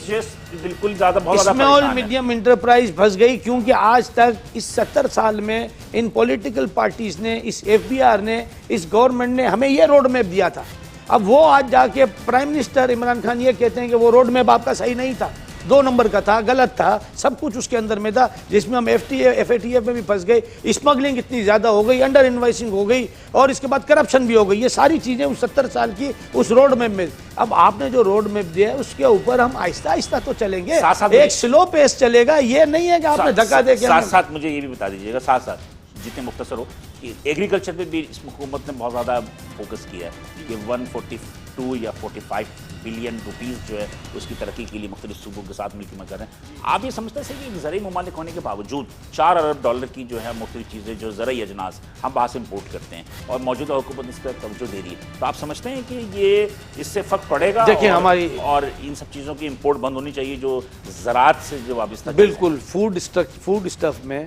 बिल्कुल ज़्यादा स्मॉल मीडियम इंटरप्राइज फंस गई, क्योंकि आज तक इस 70 साल में इन पॉलिटिकल पार्टीज ने, इस FBR ने, इस गवर्नमेंट ने हमें ये रोड मैप दिया था। अब वो आज जाके प्राइम मिनिस्टर इमरान खान ये कहते हैं कि वो रोड मैप आपका सही नहीं था, 2 नंबर का था, गलत था, सब कुछ उसके अंदर में था, जिसमें हम FATF में भी फंस गए, स्मगलिंग इतनी ज़्यादा हो गई, अंडर इन्वाइसिंग हो गई, और इसके बाद करप्शन भी हो गई। ये सारी चीज़ें उस 70 साल की उस रोड मैप में, अब आपने जो रोड मैप दिया है उसके ऊपर हम आहिस्ता आहिस्ता तो चलेंगे, एक स्लो पेस चलेगा, ये नहीं है कि आपने धक्का दे के। साथ साथ मुझे ये भी बता दीजिएगा, साथ साथ जितने मुख्तसर हो, एग्रीकल्चर पे भी इस हुकूमत ने बहुत ज़्यादा फोकस किया है कि 142 या 45 बिलियन रुपीज़ जो है उसकी तरक्की के लिए मुख्तलिफ सूबों के साथ मिलकर कर रहे हैं। आप ये समझते हैं कि ज़रूरी ममालिक होने के बावजूद $4 अरब की जो है मुख्तलिफ चीज़ें जो ज़रूरी अजनास हम बाहर से इम्पोर्ट करते हैं और मौजूदा हुकूमत इस पर तवज्जो दे रही है, तो आप समझते हैं कि ये इससे फ़र्क पड़ेगा? देखिए हमारी और इन सब चीज़ों की इम्पोर्ट बंद होनी चाहिए जो ज़राअत से जो वाबस्ता। बिल्कुल, फूड स्टफ में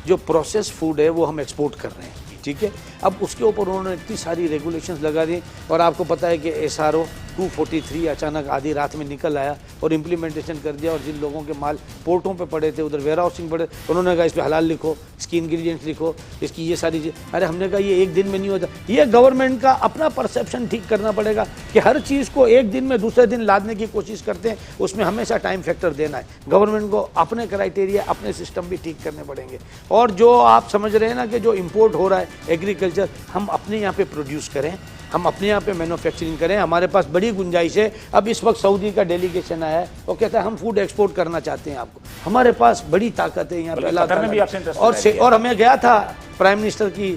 जो प्रोसेस फूड है वो हम एक्सपोर्ट कर रहे हैं, ठीक है। अब उसके ऊपर उन्होंने इतनी सारी रेगुलेशंस लगा दी, और आपको पता है कि SRO 243 अचानक आधी रात में निकल आया और इम्प्लीमेंटेशन कर दिया, और जिन लोगों के माल पोर्टों पे पड़े थे, उधर वेयर हाउसिंग पड़े, उन्होंने कहा इस पर हलाल लिखो, इसकी इंग्रेडिएंट्स लिखो, इसकी ये सारी चीज़। अरे हमने कहा ये 1 दिन में नहीं होता, ये गवर्नमेंट का अपना परसेप्शन ठीक करना पड़ेगा कि हर चीज़ को 1 दिन में दूसरे दिन लादने की कोशिश करते हैं, उसमें हमेशा टाइम फैक्टर देना है। गवर्नमेंट को अपने क्राइटेरिया, अपने सिस्टम भी ठीक करने पड़ेंगे। और जो आप समझ रहे हैं ना कि जो इम्पोर्ट हो रहा है एग्रीकल्चर, हम अपने यहाँ पे प्रोड्यूस करें, हम अपने यहाँ पे मैन्युफैक्चरिंग करें, हमारे पास बड़ी गुंजाइश है। अब इस वक्त सऊदी का डेलीगेशन आया है, वो कहता है हम फूड एक्सपोर्ट करना चाहते हैं आपको, हमारे पास बड़ी ताकत है यहाँ पे। और हमें गया था प्राइम मिनिस्टर की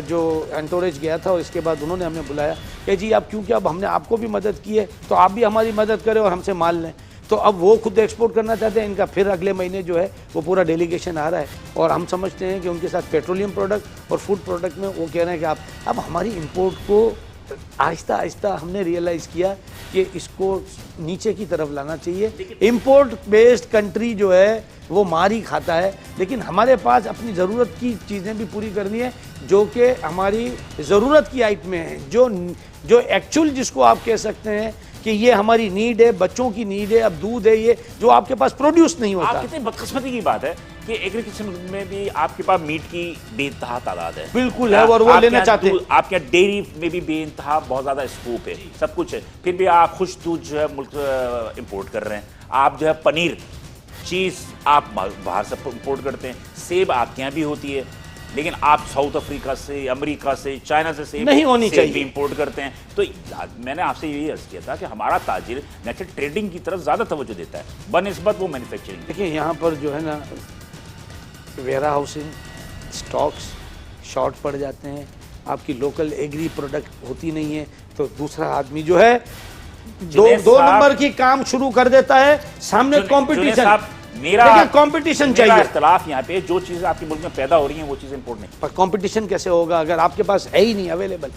जो एंटोरेज गया था और इसके बाद उन्होंने हमें बुलाया कि जी आप क्योंकि अब हमने आपको भी मदद की है तो आप भी हमारी मदद करें और हमसे माल लें। तो अब वो खुद एक्सपोर्ट करना चाहते हैं, इनका फिर अगले महीने जो है वो पूरा डेलीगेशन आ रहा है और हम समझते हैं कि उनके साथ पेट्रोलियम प्रोडक्ट और फूड प्रोडक्ट में वो कह रहे हैं कि आप अब हमारी इंपोर्ट को आहिस्ता आहिस्ता हमने रियलाइज़ किया कि इसको नीचे की तरफ लाना चाहिए। इंपोर्ट बेस्ड कंट्री जो है वो मार ही खाता है, लेकिन हमारे पास अपनी ज़रूरत की चीज़ें भी पूरी करनी है जो कि हमारी ज़रूरत की आइटमें हैं, जो एक्चुअल जिसको आप कह सकते हैं कि ये हमारी नीड है, बच्चों की नीड है, अब दूध है, ये जो आपके पास प्रोड्यूस नहीं होता। आप कितनी बदकिस्मती की बात है कि एग्रीकल्चर में भी आपके पास मीट की बेइंतहा तादाद है। बिल्कुल है, और वो लेना चाहते हैं। आपके यहाँ डेयरी में भी बेइंतहा बहुत ज़्यादा स्कोप है, सब कुछ है, फिर भी आप खुश दूध जो है मुल्क इंपोर्ट कर रहे हैं। आप जो है पनीर, चीज़ आप बाहर से इंपोर्ट करते हैं, सेब आपके यहाँ भी होती है, लेकिन आप साउथ अफ्रीका से, अमेरिका से, चाइना से सेब नहीं होनी चाहिए भी इंपोर्ट करते हैं। तो मैंने आपसे यही अर्ज किया था कि हमारा ताजिर नेचुरल ट्रेडिंग की तरफ ज़्यादा तवज्जो देता है बनिस्बत वो मैन्युफैक्चरिंग। देखिए यहाँ पर जो है ना वेयर हाउसिंग स्टॉक्स शॉर्ट पड़ जाते हैं, आपकी लोकल एग्री प्रोडक्ट होती नहीं है, तो दूसरा आदमी जो है दो नंबर की काम शुरू कर देता है। सामने कंपटीशन, मेरा कंपटीशन चाहिए। इख्तिलाफ यहाँ पे जो चीजें आपके मुल्क में पैदा हो रही हैं वो चीजें इंपोर्ट नहीं। पर कंपटीशन कैसे होगा अगर आपके पास है ही नहीं अवेलेबल?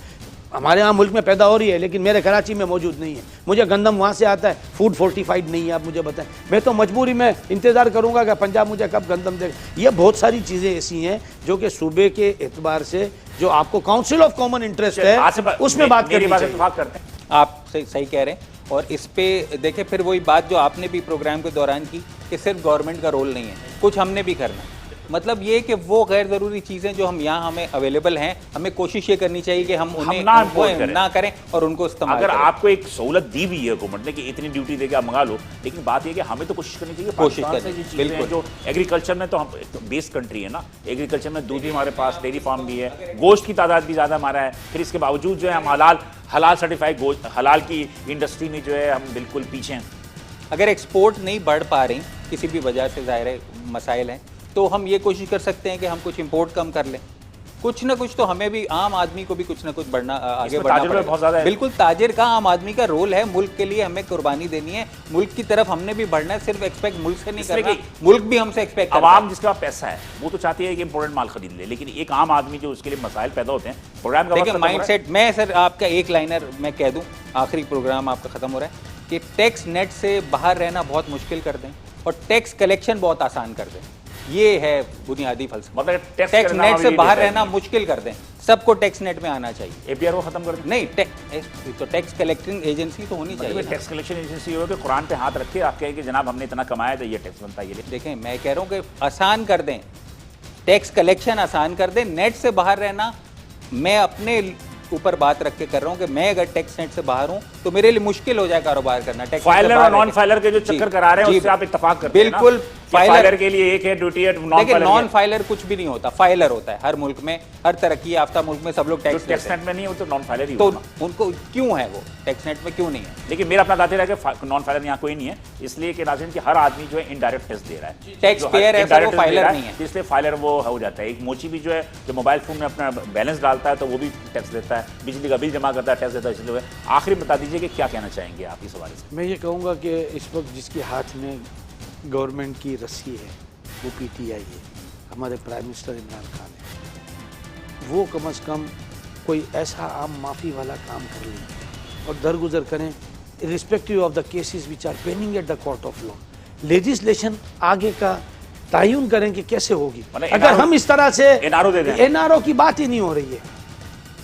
हमारे यहाँ मुल्क में पैदा हो रही है लेकिन मेरे कराची में मौजूद नहीं है, मुझे गंदम वहाँ से आता है, फूड फोर्टिफाइड नहीं है। आप मुझे बताएं, मैं तो मजबूरी में इंतज़ार करूँगा कि पंजाब मुझे कब गंदम देगा। ये बहुत सारी चीज़ें ऐसी हैं जो कि सूबे के एतबार से जो आपको काउंसिल ऑफ कॉमन इंटरेस्ट है उसमें बात करनी चाहिए। आप सही कह रहे हैं। और इस पे देखें फिर वही बात जो आपने भी प्रोग्राम के दौरान की कि सिर्फ गवर्नमेंट का रोल नहीं है, कुछ हमने भी करना है। मतलब ये कि वो गैर ज़रूरी चीज़ें जो हम यहाँ हमें अवेलेबल हैं, हमें कोशिश ये करनी चाहिए कि हम उन्हें ना करें और उनको इस्तेमाल अगर आपको एक सहूलत दी हुई है गवर्नमेंट ने कि इतनी ड्यूटी देके आप मंगा लो, लेकिन बात ये कि हमें तो कोशिश करनी चाहिए। कोशिश करनी बिल्कुल। जो एग्रीकल्चर में तो हम बेस्ड कंट्री है ना, एग्रीकल्चर में दूध भी हमारे पास, डेयरी फार्म भी है, गोश्त की तादाद भी ज़्यादा हमारा है, फिर इसके बावजूद जो है हम हलाल सर्टिफाइड गोश्त, हलाल की इंडस्ट्री में जो है हम बिल्कुल पीछे हैं। अगर एक्सपोर्ट नहीं बढ़ पा रही किसी भी वजह से, ज़ाहिर है मसाइल हैं, तो हम ये कोशिश कर सकते हैं कि हम कुछ इंपोर्ट कम कर लें। कुछ ना कुछ तो हमें भी, आम आदमी को भी कुछ ना कुछ आगे बढ़ना पड़ेगा। बिल्कुल, ताजिर का, आम आदमी का रोल है। मुल्क के लिए हमें कुर्बानी देनी है, मुल्क की तरफ हमने भी बढ़ना है। सिर्फ एक्सपेक्ट मुल्क से नहीं करना, मुल्क भी हमसे एक्सपेक्ट करता है। आवाम जिसके पास पैसा है वो तो चाहती है कि इंपोर्टेंट माल खरीद ले, लेकिन एक आम आदमी जो उसके लिए मसाइल पैदा होते हैं, प्रोग्राम का देखिए माइंड सेट। मैं सर आपका एक लाइनर मैं कह दूँ, आखिरी प्रोग्राम आपका खत्म हो रहा है, कि टैक्स नेट से बाहर रहना बहुत मुश्किल कर दें और टैक्स कलेक्शन बहुत आसान कर दें। ये है बुनियादी फलसफा। मतलब टैक्स नेट से बाहर रहना मुश्किल कर दें, सबको टैक्स नेट में आना चाहिए। APR को खत्म कर दें। नहीं, तो टैक्स कलेक्टिंग एजेंसी तो होनी चाहिए। टैक्स कलेक्शन एजेंसी हो कि कुरान पे हाथ रखे, आप कहें कि जनाब हमने इतना कमाया तो ये टैक्स बनता है। ये देखें, मैं कह रहा हूँ कि आसान कर दें, टैक्स कलेक्शन आसान कर दें। नेट से बाहर रहना, मैं अपने ऊपर बात रख के कर रहा हूँ कि मैं अगर टैक्स नेट से बाहर हूँ तो मेरे लिए मुश्किल हो जाए कारोबार करना। टैक्स फाइलर और नॉन फाइलर के जो चक्कर करा रहे हैं उससे आप इत्तेफाक करते हैं। बिल्कुल, फाइलर के लिए एक है ड्यूटी है, नॉन फाइलर कुछ भी नहीं होता, फाइलर होता है। हर मुल्क में, हर तरक्की याफ्ता मुल्क में सब लोग टैक्स नेट में नहीं हो तो नॉन फाइलर ही तो उनको क्यों है, वो टैक्स नेट में क्यों नहीं है? लेकिन मेरा अपना दायरा है कि नॉन फाइलर यहाँ कोई नहीं है, इसलिए कि नाज़रीन कि हर आदमी जो है इनडायरेक्ट टैक्स दे रहा है, टैक्स पेयर है, वो फाइलर नहीं है, इसलिए फाइलर वो हो जाता है। एक मोची भी जो है जो मोबाइल फोन में अपना बैलेंस डालता है तो वो भी टैक्स देता है, बिजली का बिल जमा करता है, टैक्स देता है। इसलिए आखिर बता दीजिए कि क्या कहना चाहेंगे आप इस हवाले से? मैं ये कहूँगा कि इस वक्त जिसके हाथ में गवर्नमेंट की रस्सी है वो PTI है, हमारे प्राइम मिनिस्टर इमरान खान है। वो कम से कम कोई ऐसा आम माफ़ी वाला काम कर लें और दरगुजर करें, respective of the cases which are pending at the court of law. Legislation आगे का तयन करें कि कैसे होगी। अगर हम इस तरह से NRO की बात ही नहीं हो रही है,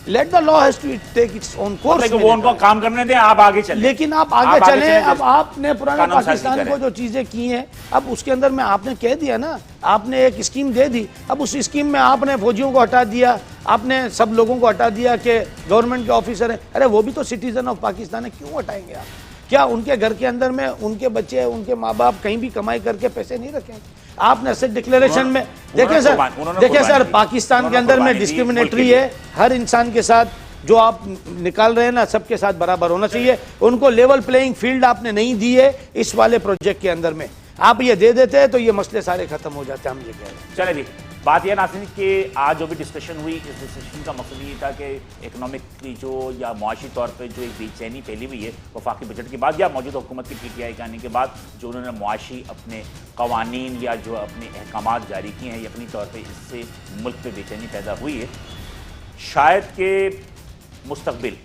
let the law has to take its own course. वो उनको काम करने दें, आप आगे चलें। लेकिन आप आगे चलें। अब आपने पुराने पाकिस्तान को जो चीजें की हैं, अब उसके अंदर में आपने कह दिया ना, आपने एक स्कीम दे दी, अब उस स्कीम में आपने फौजियों को हटा दिया, आपने सब लोगों को हटा दिया कि गवर्नमेंट के ऑफिसर हैं। अरे वो भी तो सिटीजन ऑफ पाकिस्तान है, क्यों हटाएंगे आप? क्या उनके घर के अंदर में उनके बच्चे, उनके माँ बाप कहीं भी कमाई करके पैसे नहीं रखेंगे? आपने एसेट डिक्लेरेशन में देखिए सर, पाकिस्तान के अंदर में डिस्क्रिमिनेटरी है, हर इंसान के साथ जो आप निकाल रहे हैं ना, सबके साथ बराबर होना चाहिए। उनको लेवल प्लेइंग फील्ड आपने नहीं दी है इस वाले प्रोजेक्ट के अंदर में। आप ये दे देते हैं तो ये मसले सारे खत्म हो जाते हैं, हम ये कह रहे हैं। चले जी। बात यह नाज़रीन कि आज जो भी डिस्कशन हुई, इस डिस्कशन का मकसद ये था कि इकनॉमिक की जो या मुआशी तौर पे जो एक बेचैनी फैली हुई है वफाकी बजट के बाद या मौजूदा हुकूमत की PTI के आने के बाद, जो उन्होंने मुआशी अपने कवानीन या जो अपने अहकामात जारी किए हैं, यकीनी तौर पर इससे मुल्क में बेचैनी पैदा हुई है। शायद के मुस्तकबिल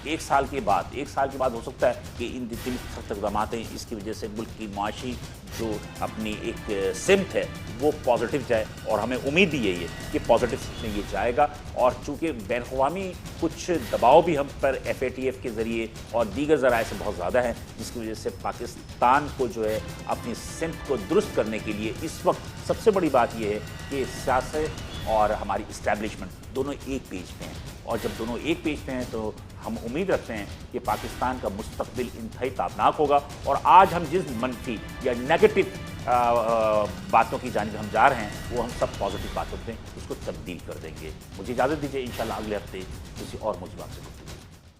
एक साल के बाद हो सकता है कि इन जितनी सख्त इक़दाम हैं इसकी वजह से मुल्क की मुआशी जो अपनी एक सिमत है वो पॉजिटिव जाए, और हमें उम्मीद ही यही है कि पॉजिटिव में ये जाएगा। और चूँकि बैन-अवी कुछ दबाव भी हम पर FATF के ज़रिए और दीगर ज़राए से बहुत ज़्यादा है, जिसकी वजह से पाकिस्तान को जो है अपनी सिमत को दुरुस्त करने के लिए इस वक्त सबसे बड़ी बात यह है कि सियासत और हमारी इस्टेब्लिशमेंट दोनों एक पेज पे हैं, और जब दोनों एक पेज पे हैं तो हम उम्मीद रखते हैं कि पाकिस्तान का मुस्तकबिल इंतहाई ताबनाक होगा। और आज हम जिस मनफी या नेगेटिव बातों की जानिब हम जा रहे हैं वो हम सब पॉजिटिव बातों पे उसको तब्दील कर देंगे। मुझे इजाज़त दीजिए, इंशाल्लाह अगले हफ्ते किसी और मौजूद से